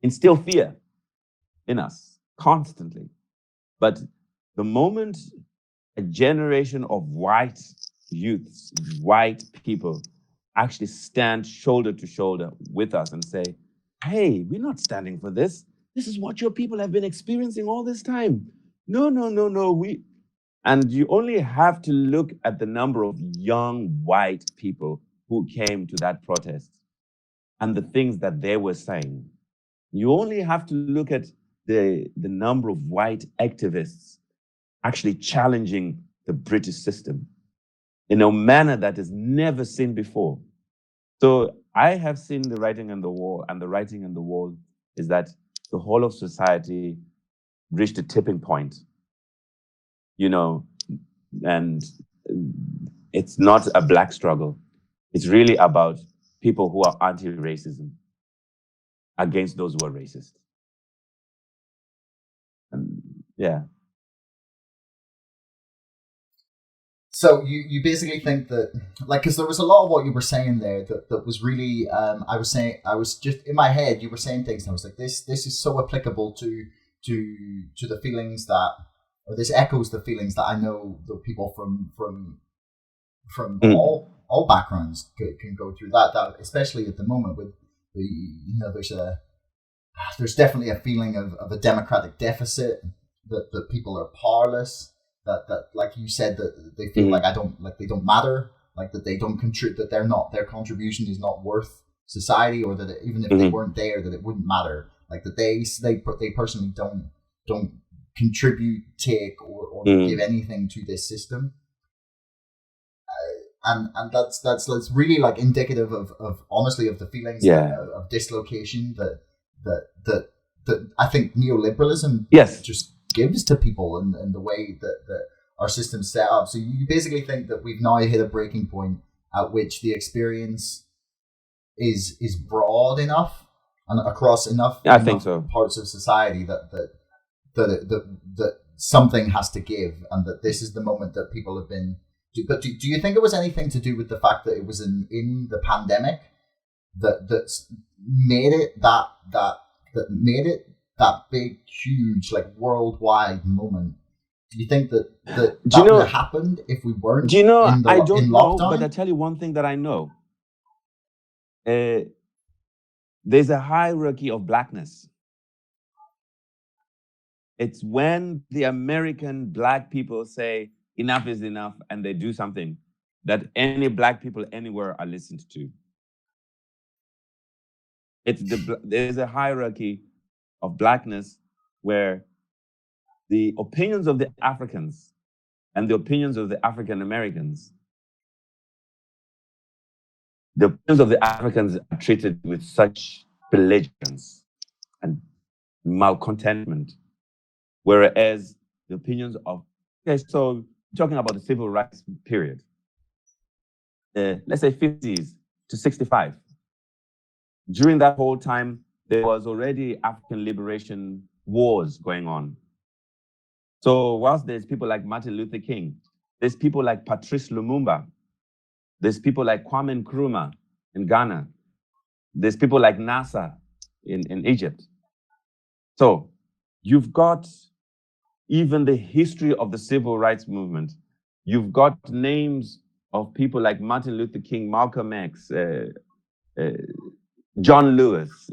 Speaker 2: instill fear in us constantly. But the moment a generation of white youths, white people, actually stand shoulder to shoulder with us and say, hey, we're not standing for this. This is what your people have been experiencing all this time. No. And you only have to look at the number of young white people who came to that protest and the things that they were saying. You only have to look at the number of white activists actually challenging the British system in a manner that is never seen before. So I have seen the writing on the wall, and the writing on the wall is that the whole of society reached a tipping point, you know, and it's not a black struggle. It's really about people who are anti-racism against those who are racist. And yeah.
Speaker 1: So you basically think that, like, because there was a lot of what you were saying there that was really, I was just in my head, you were saying things and I was like, this is so applicable to the feelings that, or this echoes the feelings that I know the people from all backgrounds can go through that especially at the moment with the, you know, there's definitely a feeling of a democratic deficit, that people are powerless. That like you said, that they feel like they don't matter, like that they don't contribute, that their contribution is not worth society, or that even if they weren't there, that it wouldn't matter, like that they personally don't contribute, take, or give anything to this system, and that's really like indicative of honestly of the feelings of dislocation that I think neoliberalism just gives to people, and the way that our system's set up. So you basically think that we've now hit a breaking point at which the experience is broad enough and across enough parts of society that something has to give, and that this is the moment that people have been. But do you think it was anything to do with the fact that it was in the pandemic that made it that big, huge, like worldwide moment? Do you think that would have happened if we weren't?
Speaker 2: I don't know, but I tell you one thing that I know. There's a hierarchy of blackness. It's when the American black people say enough is enough and they do something, that any black people anywhere are listened to. There's a hierarchy of blackness where the opinions of the Africans and the opinions of the African Americans, the opinions of the Africans are treated with such belligerence and malcontentment, whereas the opinions of, so talking about the civil rights period, let's say 50s to 65, during that whole time, there was already African liberation wars going on. So whilst there's people like Martin Luther King, there's people like Patrice Lumumba, there's people like Kwame Nkrumah in Ghana, there's people like Nasser in Egypt. So you've got even the history of the civil rights movement. You've got names of people like Martin Luther King, Malcolm X, John Lewis,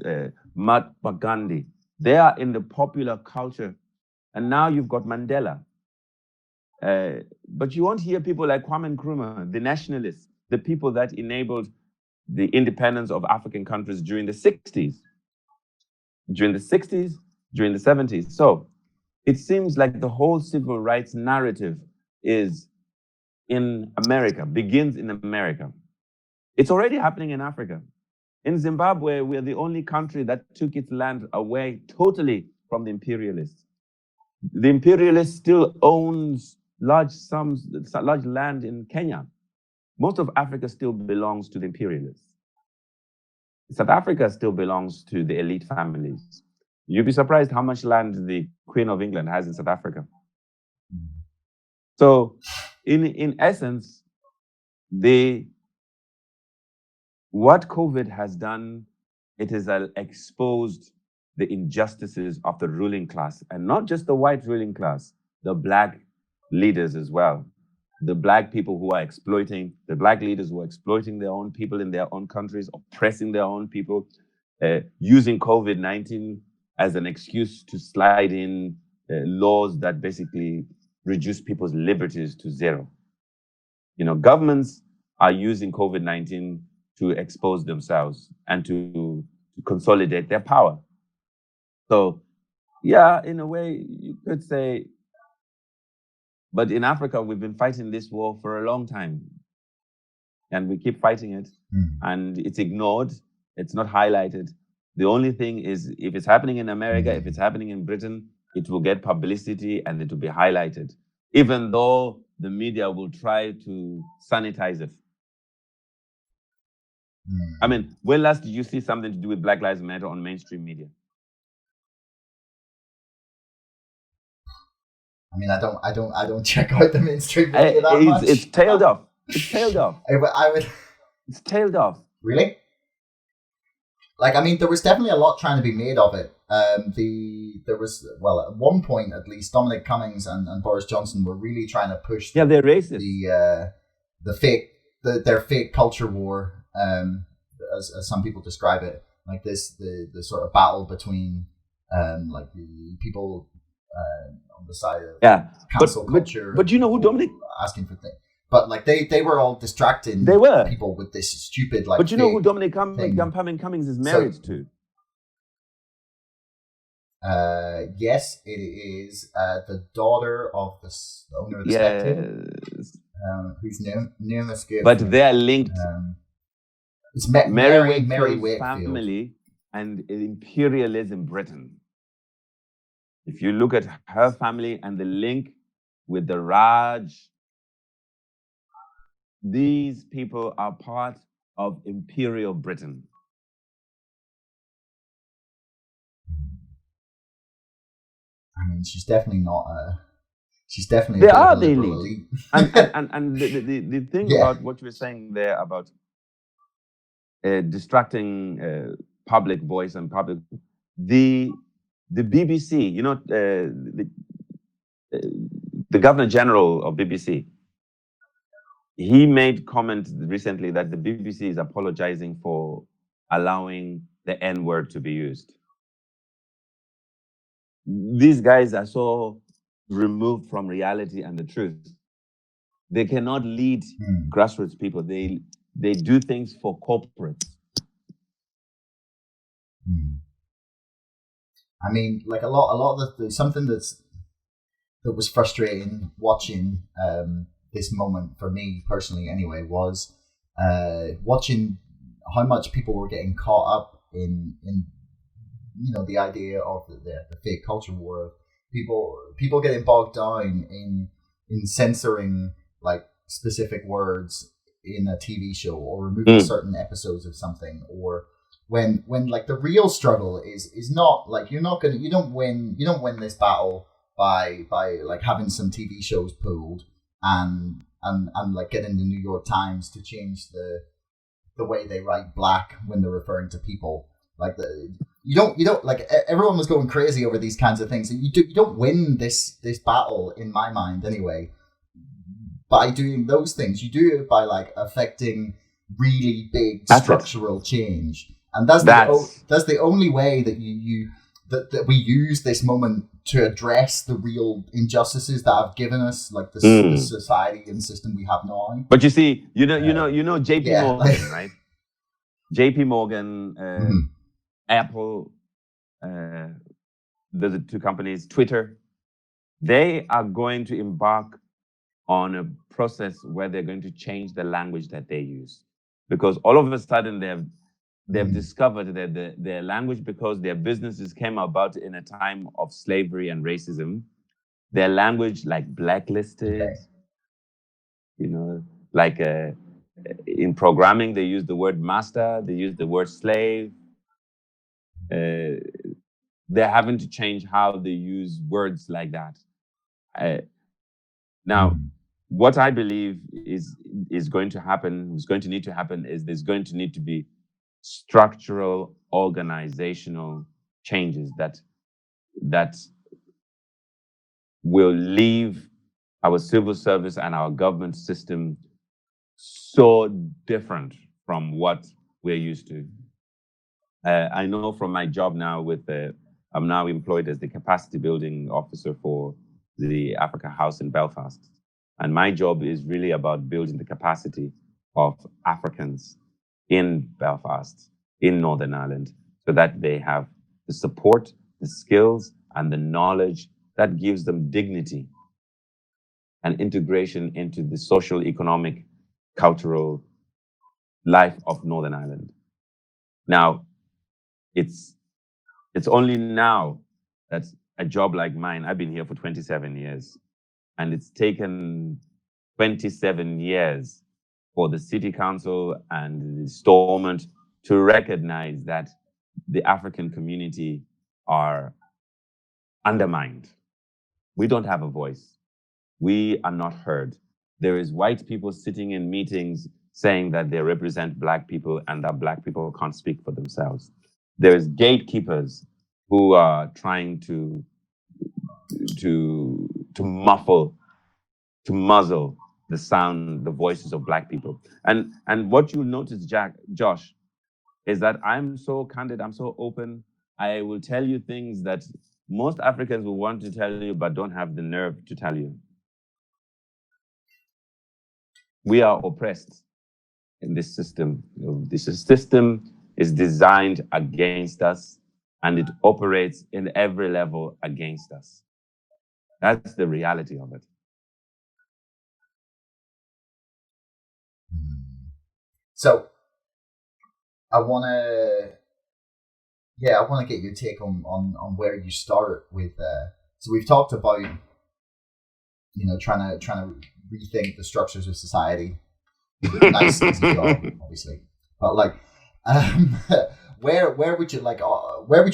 Speaker 2: Mahatma Gandhi. They are in the popular culture. And now you've got Mandela. But you won't hear people like Kwame Nkrumah, the nationalists, the people that enabled the independence of African countries during the 60s, during the 70s. So it seems like the whole civil rights narrative is in America, begins in America. It's already happening in Africa. In Zimbabwe, we're the only country that took its land away totally from the imperialists. The imperialist still owns large land in Kenya. Most of Africa still belongs to the imperialists. South Africa still belongs to the elite families. You'd be surprised how much land the Queen of England has in South Africa. So, in essence, what COVID has done, it has exposed the injustices of the ruling class, and not just the white ruling class, the black leaders as well. The black people who are exploiting, the black leaders who are exploiting their own people in their own countries, oppressing their own people, using COVID-19 as an excuse to slide in laws that basically reduce people's liberties to zero. Governments are using COVID-19 to expose themselves and to consolidate their power. So, yeah, in a way, you could say, but in Africa, we've been fighting this war for a long time. And we keep fighting it. And it's ignored. It's not highlighted. The only thing is, if it's happening in America, if it's happening in Britain, it will get publicity and it will be highlighted, even though the media will try to sanitize it. I mean, when last did you see something to do with Black Lives Matter on mainstream media?
Speaker 1: I mean, I don't check out the mainstream media that much.
Speaker 2: It's tailed off. It's tailed off.
Speaker 1: I would.
Speaker 2: It's tailed off.
Speaker 1: Really? Like, I mean, there was definitely a lot trying to be made of it. There was, well, at one point at least, Dominic Cummings and Boris Johnson were really trying to push.
Speaker 2: Yeah, they're racist.
Speaker 1: Their fake culture war, as some people describe it, like the sort of battle between like the people on the side of cancel culture.
Speaker 2: But you know who Dominic
Speaker 1: asking for things. But like they were all distracting people with this stupid like.
Speaker 2: But you know who Dominic Cummings is married to?
Speaker 1: Yes, it is the daughter of the owner of the Spectator. Whose name escapes.
Speaker 2: But they are linked.
Speaker 1: It's Mary Wakefield
Speaker 2: family and Imperialism Britain. If you look at her family and the link with the Raj, these people are part of Imperial Britain.
Speaker 1: I mean, she's definitely not she's definitely
Speaker 2: they are the elite. and the thing about what you were saying there about distracting public voice and public, the BBC, you know, the Governor General of BBC, he made comment recently that the BBC is apologizing for allowing the N-word to be used. These guys are so removed from reality and the truth. They cannot lead grassroots people. They do things for corporates.
Speaker 1: I mean, like a lot of something that was frustrating watching this moment for me personally anyway was watching how much people were getting caught up in you know, the idea of the fake culture war of people getting bogged down in censoring like specific words in a TV show or removing certain episodes of something, or when like the real struggle is not like you don't win this battle by like having some TV shows pulled and like getting the New York Times to change the way they write black when they're referring to people. Like you don't like, everyone was going crazy over these kinds of things, and you don't win this battle in my mind anyway by doing those things. You do it by like affecting really big structural change, and that's the only way that you that we use this moment to address the real injustices that have given us like the society and system we have now.
Speaker 2: But you see, you know, J.P. Morgan, right? J.P. Morgan, Apple, those are two companies, Twitter. They are going to embark on a process where they're going to change the language that they use, because all of a sudden they've discovered that their language, because their businesses came about in a time of slavery and racism, their language, like blacklisted, you know, like in programming, they use the word master, they use the word slave. They're having to change how they use words like that. Now, what I believe is going to happen, is going to need to happen, is there's going to need to be structural, organizational changes that will leave our civil service and our government system so different from what we're used to. I know from my job now I'm now employed as the capacity building officer for the Africa House in Belfast. And my job is really about building the capacity of Africans in Belfast, in Northern Ireland, so that they have the support, the skills, and the knowledge that gives them dignity and integration into the social, economic, cultural life of Northern Ireland. Now, it's only now that a job like mine, I've been here for 27 years, and it's taken 27 years for the city council and the Stormont to recognize that the African community are undermined. We don't have a voice. We are not heard. There is white people sitting in meetings saying that they represent Black people and that Black people can't speak for themselves. There's gatekeepers who are trying to muffle, to muzzle the sound, the voices of Black people. And what you'll notice, Josh, is that I'm so candid, I'm so open. I will tell you things that most Africans will want to tell you, but don't have the nerve to tell you. We are oppressed in this system. This system is designed against us, and it operates in every level against us. That's the reality of it.
Speaker 1: So I want to get your take on where you start with. So we've talked about, trying to rethink the structures of society. Nice, easy job, obviously, but like, where would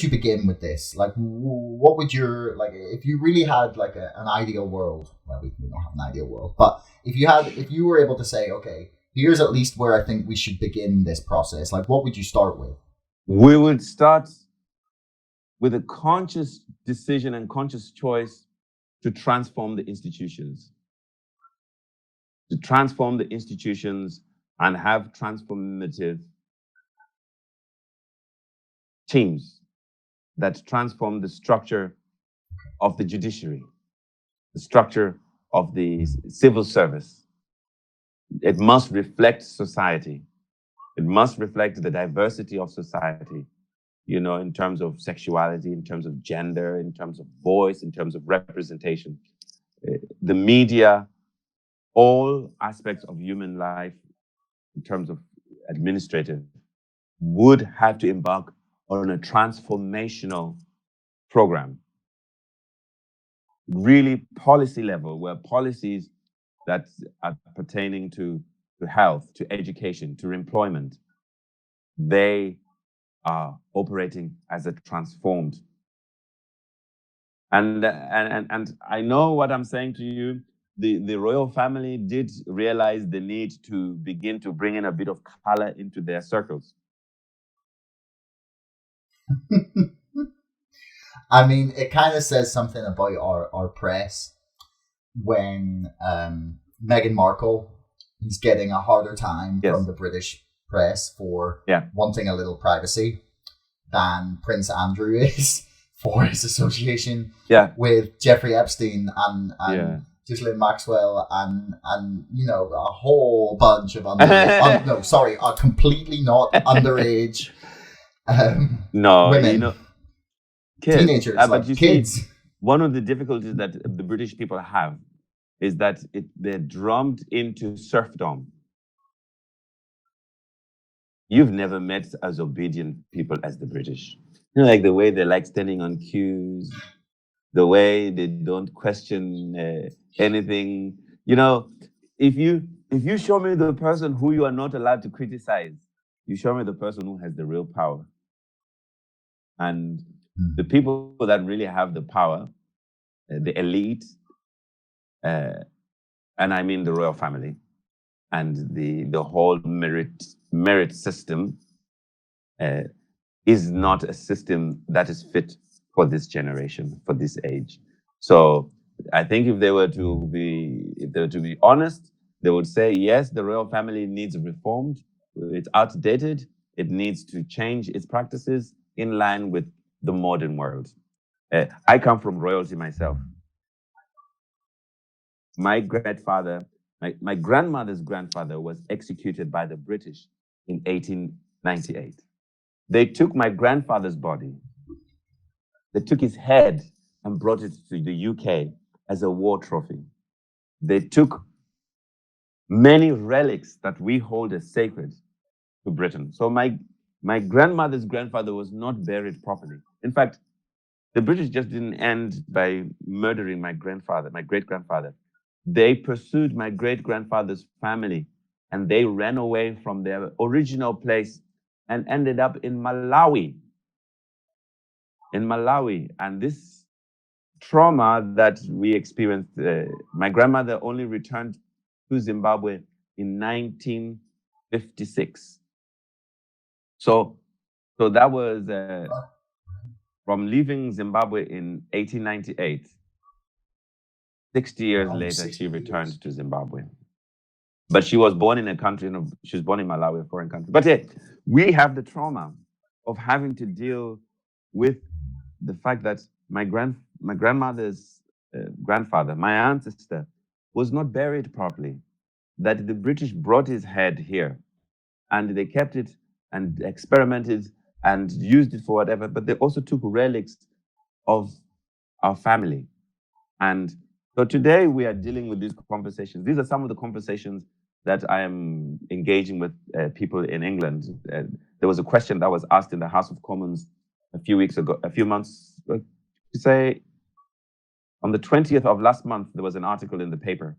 Speaker 1: you begin with this? Like, what would your, like, if you really had like an ideal world? Well, we don't have an ideal world, but if you were able to say, okay, here's at least where I think we should begin this process, like, what would you start with?
Speaker 2: We would start with a conscious decision and conscious choice to transform the institutions. To transform the institutions and have transformative teams that transform the structure of the judiciary, the structure of the civil service. It must reflect society. It must reflect the diversity of society, in terms of sexuality, in terms of gender, in terms of voice, in terms of representation. The media, all aspects of human life, in terms of administrative, would have to embark on a transformational program. Really policy level, where policies that are pertaining to health, to education, to employment, they are operating as a transformed. And I know what I'm saying to you. The royal family did realize the need to begin to bring in a bit of color into their circles.
Speaker 1: I mean, it kind of says something about our press when Meghan Markle is getting a harder time from the British press for wanting a little privacy than Prince Andrew is for his association
Speaker 2: Yeah.
Speaker 1: with Jeffrey Epstein and
Speaker 2: Yeah.
Speaker 1: Ghislaine Maxwell and a whole bunch of are completely not underage women.
Speaker 2: Kids.
Speaker 1: Teenagers,
Speaker 2: But you
Speaker 1: kids.
Speaker 2: see, one of the difficulties that the British people have is that they're drummed into serfdom. You've never met as obedient people as the British. Like the way they like standing on queues, the way they don't question anything. If you show me the person who you are not allowed to criticize, you show me the person who has the real power. And the people that really have the power, the elite, and I mean the royal family, and the whole merit system is not a system that is fit for this generation, for this age. So I think if they were to be honest, they would say, yes, the royal family needs reformed. It's outdated. It needs to change its practices in line with the modern world. I come from royalty myself. My grandfather, my grandmother's grandfather was executed by the British in 1898. They took my grandfather's body. They took his head and brought it to the UK as a war trophy. They took many relics that we hold as sacred to Britain. So my grandmother's grandfather was not buried properly. In fact, the British just didn't end by murdering my great-grandfather. They pursued my great-grandfather's family and they ran away from their original place and ended up in Malawi. And this trauma that we experienced, my grandmother only returned to Zimbabwe in 1956. So that was from leaving Zimbabwe in 1898. 60 years later, she returned to Zimbabwe. But she was born in a country, she was born in Malawi, a foreign country. But yeah, we have the trauma of having to deal with the fact that my grandmother's grandfather, my ancestor, was not buried properly. That the British brought his head here, and they kept it and experimented and used it for whatever. But they also took relics of our family. And so today we are dealing with these conversations. These are some of the conversations that I am engaging with people in England. There was a question that was asked in the House of Commons a few months, say on the 20th of last month, there was an article in the paper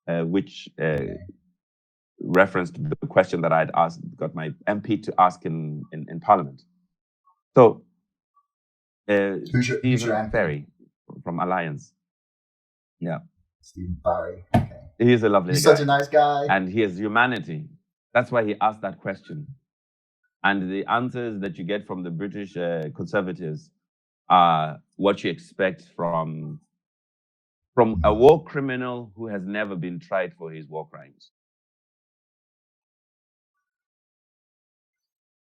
Speaker 2: which referenced the question that I had got my MP to ask in Parliament. So
Speaker 1: who's your MP?
Speaker 2: Ferry from Alliance. Yeah.
Speaker 1: Stephen Barry. Okay.
Speaker 2: He's a lovely guy.
Speaker 1: He's such a nice guy.
Speaker 2: And he has humanity. That's why he asked that question. And the answers that you get from the British conservatives are what you expect from a war criminal who has never been tried for his war crimes.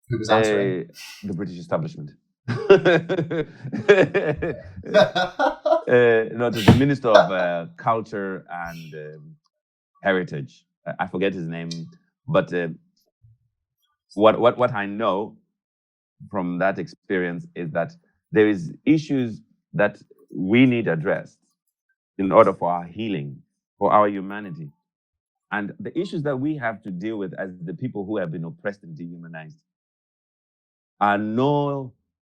Speaker 1: Who was answering?
Speaker 2: The British establishment. The Minister of Culture and Heritage. I forget his name, but what I know from that experience is that there is issues that we need addressed in order for our healing, for our humanity. And the issues that we have to deal with as the people who have been oppressed and dehumanized are no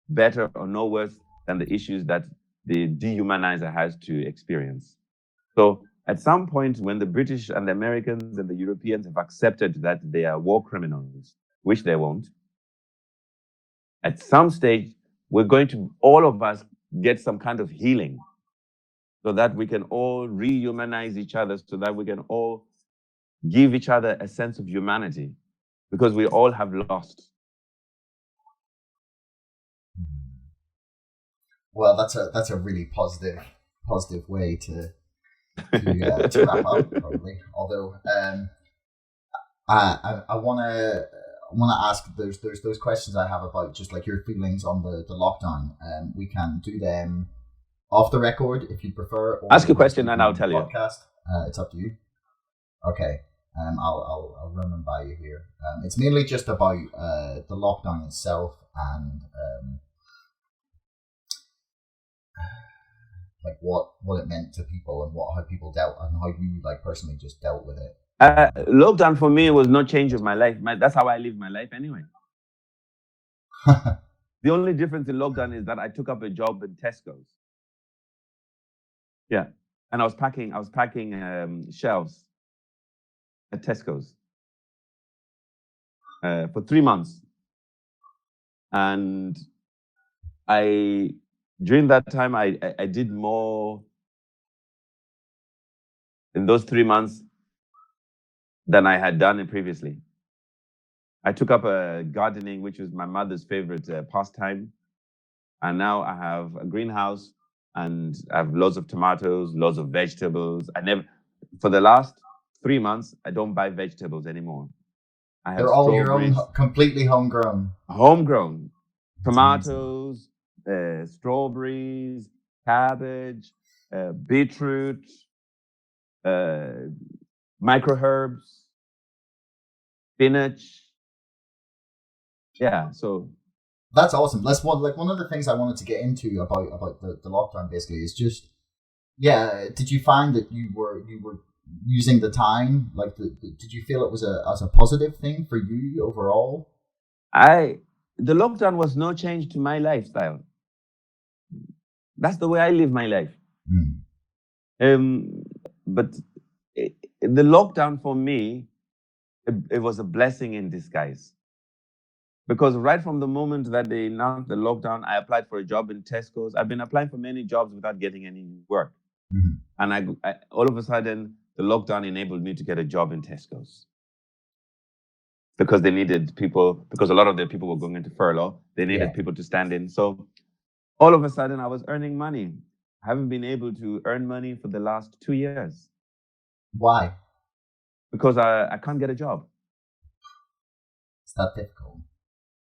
Speaker 2: better or no worse than the issues that the dehumanizer has to experience. So at some point, when the British and the Americans and the Europeans have accepted that they are war criminals, which they won't, at some stage, we're going to, all of us, get some kind of healing so that we can all rehumanize each other, so that we can all give each other a sense of humanity, because we all have lost.
Speaker 1: Well, that's a really positive way to wrap up, probably. Although I want to want to ask, there's those questions I have about just like your feelings on the lockdown. We can do them off the record if you prefer. Or
Speaker 2: ask a question and I'll tell you.
Speaker 1: It's up to you. Okay. I'll run them by you here. It's mainly just about the lockdown itself and like what it meant to people and how people dealt and how you like personally just dealt with it.
Speaker 2: Lockdown for me was no change of my life. That's how I live my life anyway. The only difference in lockdown is that I took up a job in Tesco's. Yeah, and I was packing shelves at Tesco's for 3 months, and during that time I did more in those 3 months than I had done previously. I took up gardening, which was my mother's favorite pastime, and now I have a greenhouse and I have lots of tomatoes, lots of vegetables. For the last 3 months, I don't buy vegetables anymore.
Speaker 1: They're all your own, completely homegrown.
Speaker 2: Homegrown. Tomatoes, strawberries, cabbage, beetroot, microherbs, spinach. Yeah, so
Speaker 1: that's awesome. One of the things I wanted to get into about the lockdown basically is just, did you find that you were using the time, like did you feel it was as a positive thing for you overall?
Speaker 2: The lockdown was no change to my lifestyle. That's the way I live my life. But the lockdown for me, it was a blessing in disguise. Because right from the moment that they announced the lockdown, I applied for a job in Tesco's. I've been applying for many jobs without getting any work. And I all of a sudden, the lockdown enabled me to get a job in Tesco's. Because they needed people, because a lot of their people were going into furlough, they needed people to stand in. So all of a sudden, I was earning money. I haven't been able to earn money for the last 2 years.
Speaker 1: Why?
Speaker 2: Because I can't get a job.
Speaker 1: It's that difficult.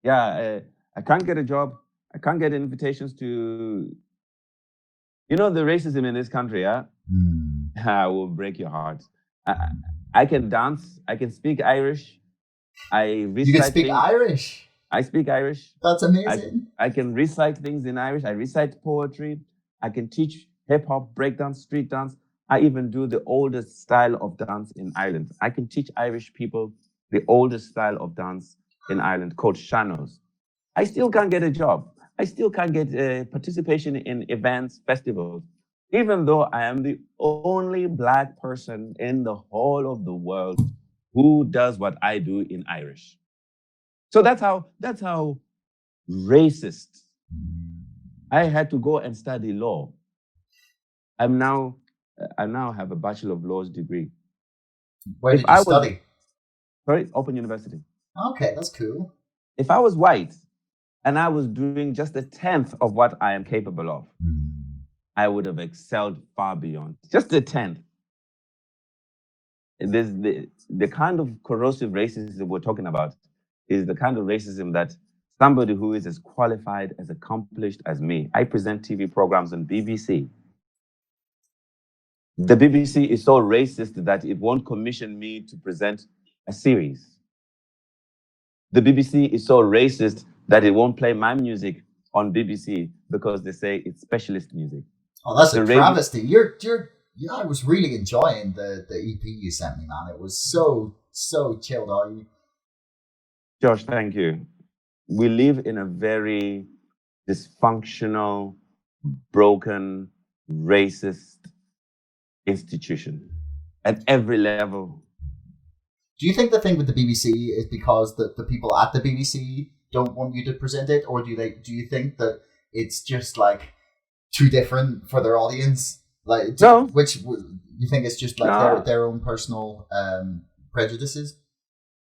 Speaker 2: Yeah, I can't get a job. I can't get invitations to, the racism in this country, yeah? I will break your heart. I can dance. I can speak Irish.
Speaker 1: You can speak Irish?
Speaker 2: I speak Irish.
Speaker 1: That's amazing.
Speaker 2: I can recite things in Irish. I recite poetry. I can teach hip-hop, breakdance, street dance. I even do the oldest style of dance in Ireland. I can teach Irish people the oldest style of dance in Ireland called Shanos. I still can't get a job. I still can't get participation in events, festivals, even though I am the only Black person in the whole of the world who does what I do in Irish. So that's how racist. I had to go and study law. I now have a Bachelor of Laws degree.
Speaker 1: Where did you study?
Speaker 2: Open University.
Speaker 1: Okay, that's cool.
Speaker 2: If I was white and I was doing just a 10th of what I am capable of, I would have excelled far beyond. Just a 10th. There's the kind of corrosive racism we're talking about is the kind of racism that somebody who is as qualified, as accomplished as me. I present TV programs on BBC. The BBC is so racist that it won't commission me to present a series. The BBC is so racist that it won't play my music on BBC because they say it's specialist music.
Speaker 1: Oh, that's a travesty. I was really enjoying the EP you sent me, man. It was so chilled out.
Speaker 2: Josh, thank you. We live in a very dysfunctional, broken, racist institution at every level.
Speaker 1: Do you think the thing with the BBC is because the people at the BBC don't want you to present it, or do you think that it's just like too different for their audience?
Speaker 2: No.
Speaker 1: Which you think it's just like their own personal prejudices?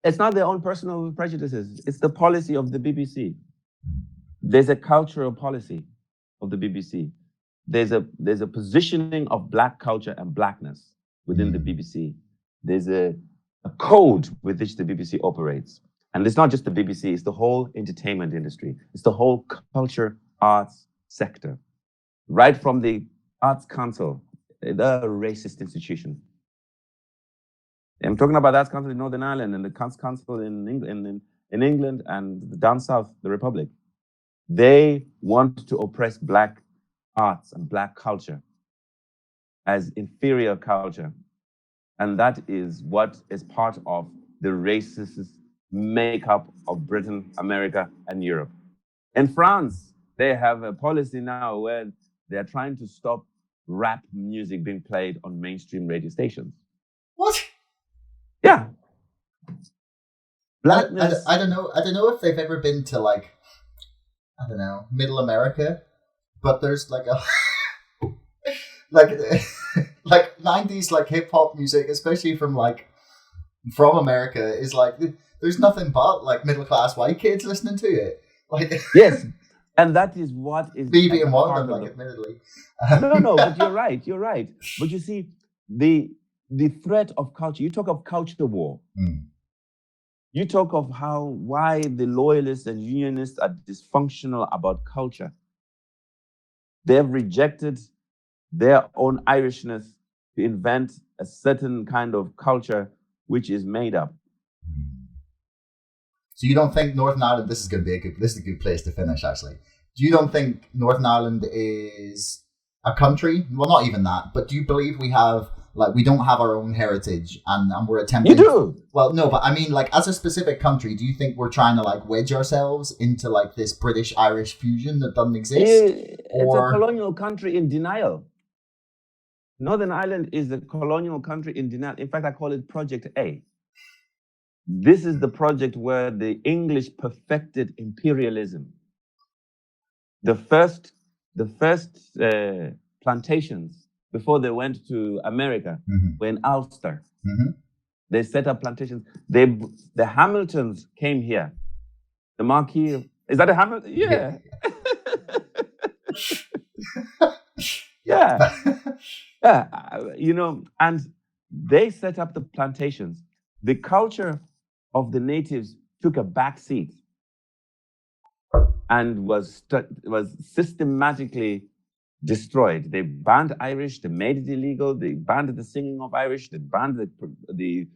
Speaker 2: It's not their own personal prejudices. It's the policy of the BBC. There's a cultural policy of the BBC. There's a positioning of Black culture and Blackness within the BBC. There's a code with which the BBC operates. And it's not just the BBC, it's the whole entertainment industry. It's the whole culture arts sector. Right from the Arts Council, the racist institution. I'm talking about the Arts Council in Northern Ireland and the Arts Council in England and down south, the Republic. They want to oppress Black arts and Black culture as inferior culture. And that is what is part of the racist makeup of Britain, America, and Europe. In France, they have a policy now where they're trying to stop rap music being played on mainstream radio stations.
Speaker 1: What?
Speaker 2: Yeah.
Speaker 1: Blackness. I don't know. I don't know if they've ever been to like, I don't know, Middle America, but there's like a like 90s like hip hop music, especially from America, is like there's nothing but like middle class white kids listening to it. Like
Speaker 2: yes, and that is what is
Speaker 1: BB and one of them, like admittedly.
Speaker 2: No, but you're right. You're right. But you see, the threat of culture. You talk of culture war.
Speaker 1: Mm.
Speaker 2: You talk of why the loyalists and unionists are dysfunctional about culture. They've rejected their own Irishness to invent a certain kind of culture which is made up.
Speaker 1: So you don't think Northern Ireland? This is a good place to finish. Actually, do you don't think Northern Ireland is a country? Well, not even that. But do you believe we don't have our own heritage and we're attempting?
Speaker 2: You do.
Speaker 1: Well, no, but I mean, like as a specific country, do you think we're trying to like wedge ourselves into like this British-Irish fusion that doesn't exist?
Speaker 2: It's a colonial country in denial. Northern Ireland is a colonial country in denial. In fact, I call it Project A. This is the project where the English perfected imperialism. The first plantations before they went to America were in Ulster.
Speaker 1: Mm-hmm.
Speaker 2: They set up plantations. The Hamiltons came here. The Marquis, is that a Hamilton? Yeah. Yeah. Yeah. And they set up the plantations. The culture of the natives took a back seat and was systematically destroyed. They banned Irish. They made it illegal. They banned the singing of Irish. They banned the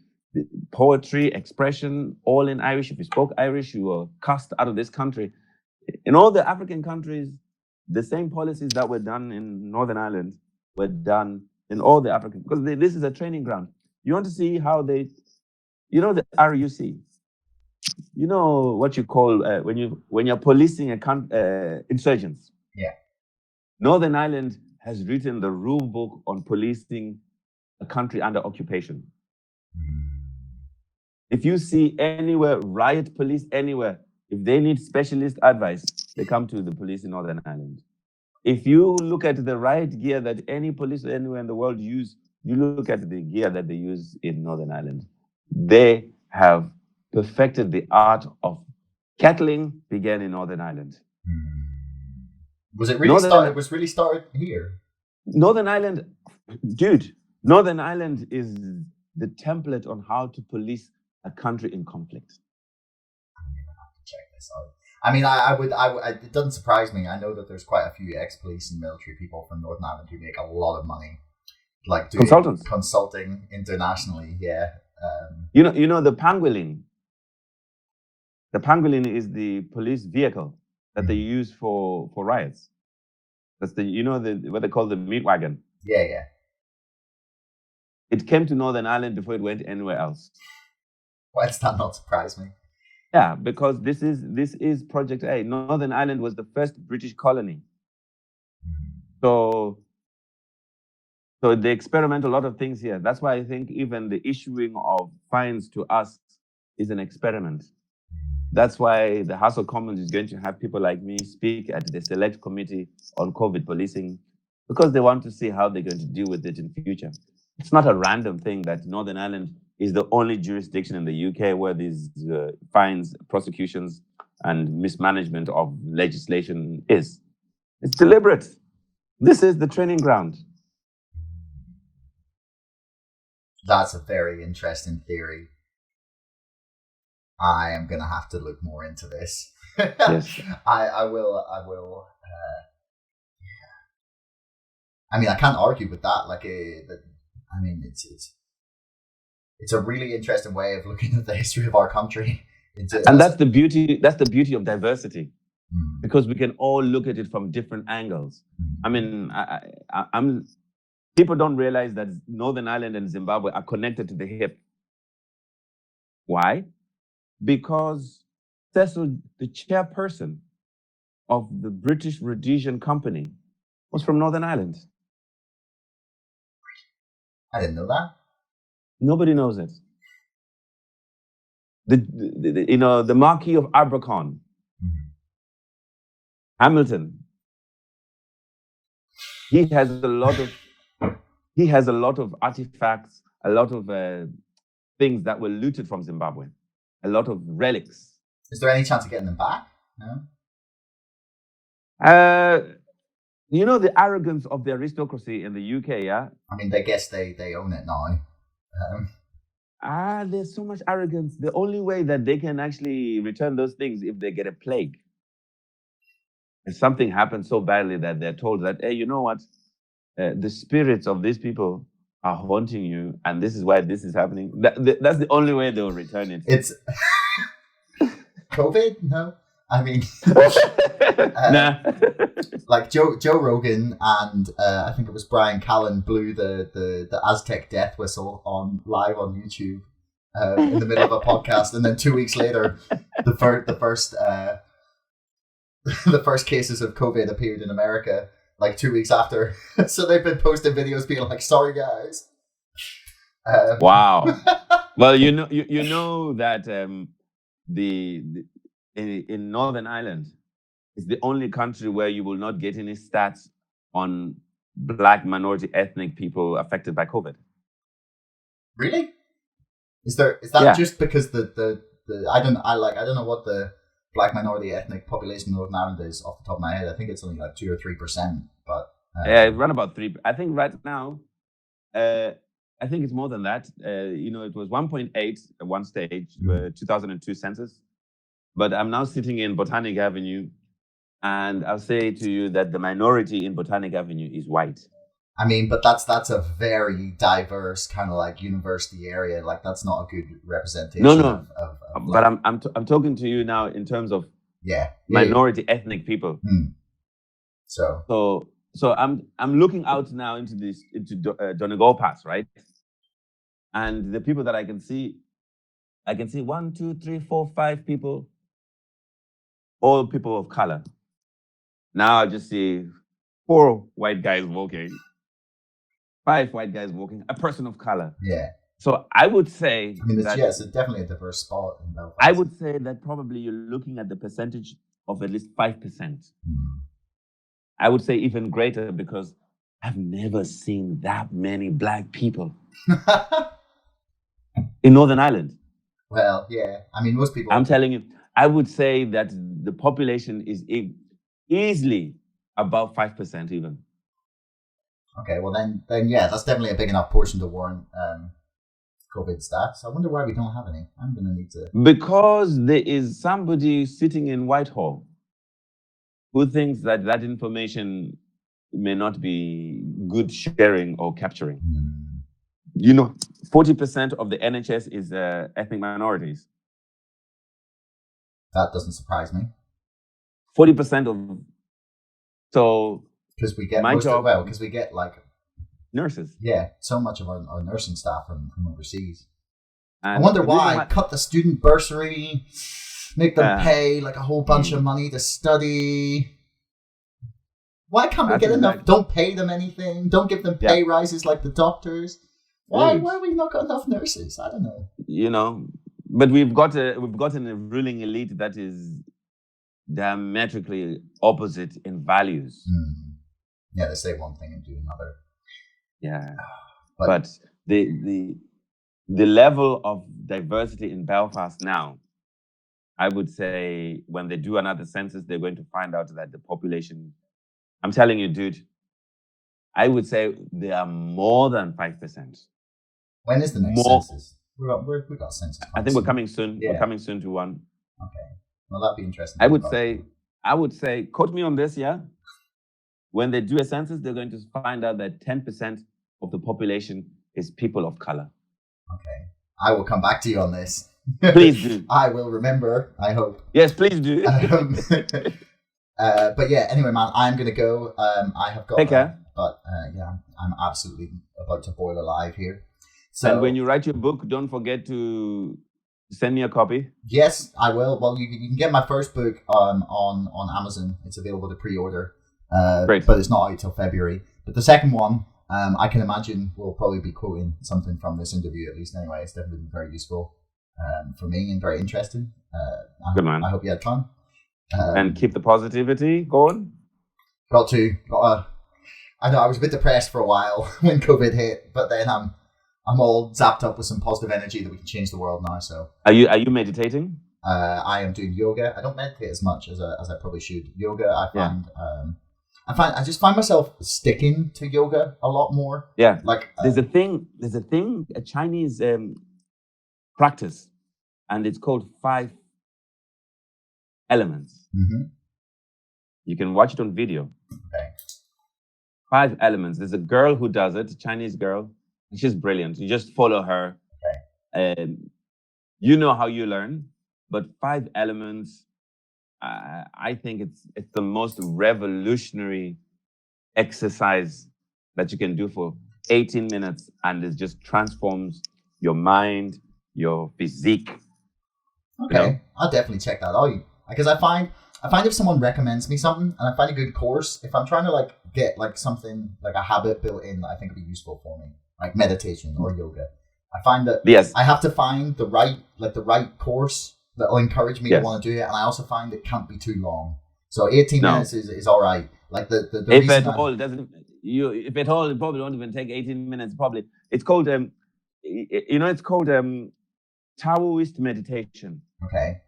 Speaker 2: poetry, expression, all in Irish. If you spoke Irish, you were cast out of this country. In all the African countries, the same policies that were done in Northern Ireland were done in all the African, because this is a training ground. You want to see how the RUC, you know what you call when you're policing insurgents.
Speaker 1: Yeah.
Speaker 2: Northern Ireland has written the rule book on policing a country under occupation. If you see anywhere riot police anywhere, if they need specialist advice, they come to the police in Northern Ireland. If you look at the riot gear that any police anywhere in the world use, you look at the gear that they use in Northern Ireland. They have perfected the art of kettling began in Northern Ireland.
Speaker 1: Was it really started? It was really started here.
Speaker 2: Northern Ireland, dude. Northern Ireland is the template on how to police a country in conflict.
Speaker 1: I'm gonna have to check this out. I mean, I would. It doesn't surprise me. I know that there's quite a few ex-police and military people from Northern Ireland who make a lot of money, like doing consulting internationally. Yeah.
Speaker 2: You know the pangolin. The pangolin is the police vehicle that they use for riots. That's what they call the meat wagon.
Speaker 1: Yeah, yeah.
Speaker 2: It came to Northern Ireland before it went anywhere else.
Speaker 1: Why does that not surprise me?
Speaker 2: Yeah, because this is Project A. Northern Ireland was the first British colony. So they experiment a lot of things here. That's why I think even the issuing of fines to us is an experiment. That's why the House of Commons is going to have people like me speak at the Select Committee on COVID policing, because they want to see how they're going to deal with it in future. It's not a random thing that Northern Ireland is the only jurisdiction in the UK where these fines, prosecutions, and mismanagement of legislation is. It's deliberate. This is the training ground.
Speaker 1: That's a very interesting theory. I am going to have to look more into this.
Speaker 2: Yes.
Speaker 1: I will. I mean, I can't argue with that. It's a really interesting way of looking at the history of our country.
Speaker 2: And that's the beauty. That's the beauty of diversity, because we can all look at it from different angles. I mean, I'm. People don't realize that Northern Ireland and Zimbabwe are connected to the hip. Why? Because Cecil, the chairperson of the British Rhodesian Company, was from Northern Ireland.
Speaker 1: I didn't know that.
Speaker 2: Nobody knows it. The Marquis of Abercorn, Hamilton. He has a lot of artifacts, a lot of things that were looted from Zimbabwe, a lot of relics.
Speaker 1: Is there any chance of getting them back? No.
Speaker 2: The arrogance of the aristocracy in the UK, yeah?
Speaker 1: I mean, they guess they own it now.
Speaker 2: There's so much arrogance. The only way that they can actually return those things if they get a plague. If something happens so badly that they're told that, hey, you know what? The spirits of these people are haunting you, and this is why this is happening. That's the only way they'll return it.
Speaker 1: It's COVID? No. I mean,
Speaker 2: nah.
Speaker 1: Like Joe Rogan and I think it was Brian Callen blew the Aztec death whistle live on YouTube in the middle of a podcast, and then 2 weeks later, the first cases of COVID appeared in America like 2 weeks after. So they've been posting videos being like, "Sorry guys."
Speaker 2: Wow. Well, you know that in Northern Ireland, it's the only country where you will not get any stats on Black minority ethnic people affected by COVID.
Speaker 1: Really? Is that just because I don't know what the Black minority ethnic population in Northern Ireland is off the top of my head. I think it's only like 2 or 3%, but
Speaker 2: around about 3. I think right now, I think it's more than that. It was 1.8 at one stage, 2002 census. But I'm now sitting in Botanic Avenue, and I'll say to you that the minority in Botanic Avenue is white.
Speaker 1: I mean, but that's a very diverse kind of like university area. Like that's not a good representation.
Speaker 2: No.
Speaker 1: Of
Speaker 2: but I'm talking to you now in terms of minority ethnic people. So I'm looking out now into Donegal Pass, right? And the people that I can see 1, 2, 3, 4, 5 people, all people of color. Now I just see 4 white guys walking, 5 white guys walking, a person of color.
Speaker 1: Yeah.
Speaker 2: So I would say
Speaker 1: it's definitely a diverse spot in Belfast.
Speaker 2: I would say that probably you're looking at the percentage of at least 5%. I would say even greater, because I've never seen that many Black people in Northern Ireland.
Speaker 1: Well, yeah. I mean, most people...
Speaker 2: I'm telling you, I would say that the population is easily above 5% even.
Speaker 1: Okay, well then yeah, that's definitely a big enough portion to warrant COVID stats. I wonder why we don't have any. I'm going to need to...
Speaker 2: Because there is somebody sitting in Whitehall who thinks that information may not be good sharing or capturing. 40% of the NHS is ethnic minorities.
Speaker 1: That doesn't surprise me.
Speaker 2: 40% of... So...
Speaker 1: Because we get because we get like...
Speaker 2: nurses.
Speaker 1: Yeah, so much of our nursing staff from overseas.
Speaker 2: And
Speaker 1: I wonder why. Cut the student bursary, make them pay like a whole bunch of money to study. Why can't we get enough? Don't pay them anything. Don't give them pay rises like the doctors. Why have we not got enough nurses? I don't know.
Speaker 2: But we've gotten a ruling elite that is diametrically opposite in values.
Speaker 1: Yeah, they say one thing and do another.
Speaker 2: Yeah, but the level of diversity in Belfast now, I would say when they do another census, they're going to find out that the population, I'm telling you, dude, I would say they are more than 5%.
Speaker 1: When is the next census? We've got census.
Speaker 2: I think we're coming soon.
Speaker 1: Yeah.
Speaker 2: We're coming soon to one.
Speaker 1: Okay. Well, that'd be interesting.
Speaker 2: I would say, quote me on this, yeah? When they do a census, they're going to find out that 10% of the population is people of color.
Speaker 1: Okay. I will come back to you on this.
Speaker 2: Please do.
Speaker 1: I will remember, I hope.
Speaker 2: Yes, please do.
Speaker 1: But yeah, anyway, man, I'm going to go. I have got...
Speaker 2: Take care.
Speaker 1: But yeah, I'm absolutely about to boil alive here. So,
Speaker 2: and when you write your book, don't forget to send me a copy.
Speaker 1: Yes, I will. Well, you can get my first book on Amazon. It's available to pre-order.
Speaker 2: Great.
Speaker 1: But it's not out till February. But the second one, I can imagine we'll probably be quoting something from this interview, at least anyway. It's definitely been very useful for me and very interesting.
Speaker 2: Good man.
Speaker 1: I hope you had fun.
Speaker 2: And keep the positivity going.
Speaker 1: Got to. I know I was a bit depressed for a while when COVID hit, but then I'm all zapped up with some positive energy that we can change the world now. So
Speaker 2: are you meditating?
Speaker 1: I am doing yoga. I don't meditate as much as I probably should. Yoga, I just find myself sticking to yoga a lot more.
Speaker 2: Yeah,
Speaker 1: like
Speaker 2: there's a Chinese practice, and it's called 5 elements.
Speaker 1: Mm-hmm.
Speaker 2: You can watch it on video.
Speaker 1: Okay.
Speaker 2: 5 elements. There's a girl who does it, a Chinese girl. She's brilliant. You just follow her.
Speaker 1: Okay.
Speaker 2: You know how you learn, but 5 elements. I think it's the most revolutionary exercise that you can do for 18 minutes, and it just transforms your mind, your physique.
Speaker 1: Okay,
Speaker 2: you know?
Speaker 1: I'll definitely check that out because I find if someone recommends me something and I find a good course, if I'm trying to like get like something like a habit built in that I think would be useful for me, like meditation or yoga, I find that I have to find the right course that will encourage me to want to do it, and I also find it can't be too long. So 18 minutes is all right. Like the
Speaker 2: if at all it probably won't even take 18 minutes. Probably it's called it's called Taoist meditation.
Speaker 1: Okay.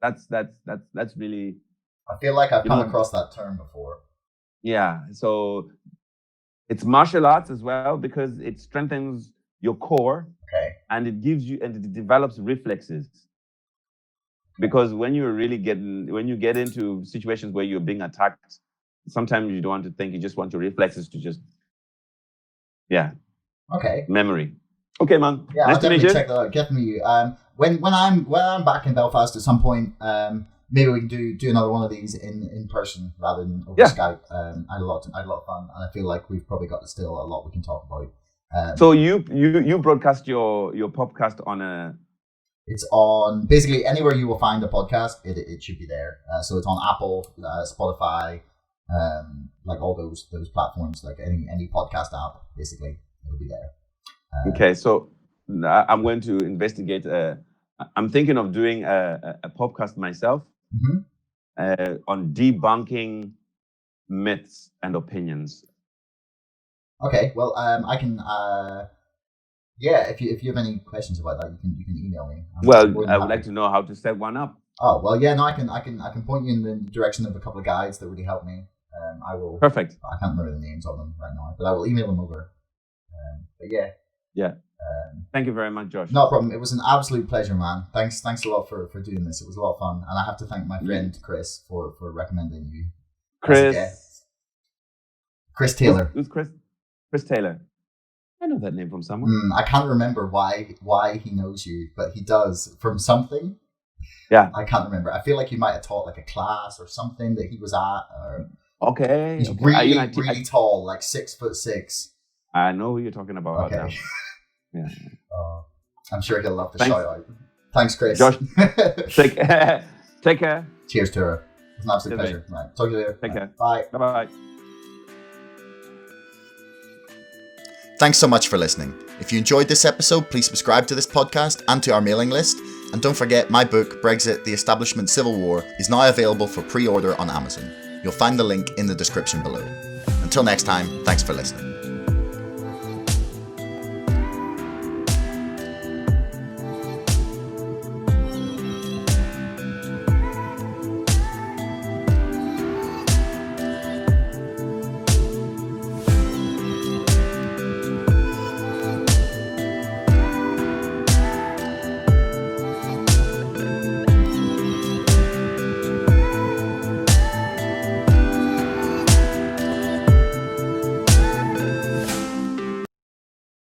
Speaker 2: That's really.
Speaker 1: I feel like I've come across that term before.
Speaker 2: Yeah, so it's martial arts as well because it strengthens your core.
Speaker 1: Okay.
Speaker 2: And it gives you and it develops reflexes. Because when you get into situations where you're being attacked, sometimes you don't want to think, you just want your reflexes to just
Speaker 1: Okay.
Speaker 2: Memory. Okay, man.
Speaker 1: Yeah,
Speaker 2: nice
Speaker 1: I'll
Speaker 2: to meet
Speaker 1: definitely
Speaker 2: you.
Speaker 1: check that out. Definitely. When I'm back in Belfast at some point, maybe we can do another one of these in person rather than over Skype. I had a lot of fun, and I feel like we've probably got still a lot we can talk about.
Speaker 2: So you broadcast your podcast on a.
Speaker 1: It's on basically anywhere you will find a podcast. It should be there. So it's on Apple, Spotify, like all those platforms, like any podcast app. Basically, it'll be there.
Speaker 2: Okay, so I'm going to investigate. I'm thinking of doing a podcast myself on debunking myths and opinions.
Speaker 1: Okay, well, I can. If you have any questions about that, you can email me.
Speaker 2: I would like to know how to set one up.
Speaker 1: Oh well, yeah, no, I can point you in the direction of a couple of guides that really help me. I will.
Speaker 2: Perfect.
Speaker 1: I can't remember the names of them right now, but I will email them over. But yeah.
Speaker 2: Yeah. Thank you very much, Josh.
Speaker 1: No problem. It was an absolute pleasure, man. Thanks a lot for doing this. It was a lot of fun, and I have to thank my friend Chris for recommending you. Chris Taylor.
Speaker 2: Who's Chris? Chris Taylor. I know that name from somewhere.
Speaker 1: I can't remember why he knows you, but he does from something.
Speaker 2: Yeah.
Speaker 1: I can't remember. I feel like you might have taught like a class or something that he was at.
Speaker 2: Okay.
Speaker 1: He's really tall, like 6'6".
Speaker 2: I know who you're talking about.
Speaker 1: Okay.
Speaker 2: Yeah.
Speaker 1: I'm sure he'll love the shout out. Thanks, Chris.
Speaker 2: Josh, take care.
Speaker 1: Cheers to her. It was an absolute pleasure. Right. Talk to you later.
Speaker 2: Take care.
Speaker 1: Bye.
Speaker 2: Bye-bye.
Speaker 1: Thanks so much for listening. If you enjoyed this episode, please subscribe to this podcast and to our mailing list. And don't forget, my book, BREXIT, The Establishment Civil War, is now available for pre-order on Amazon. You'll find the link in the description below. Until next time, thanks for listening.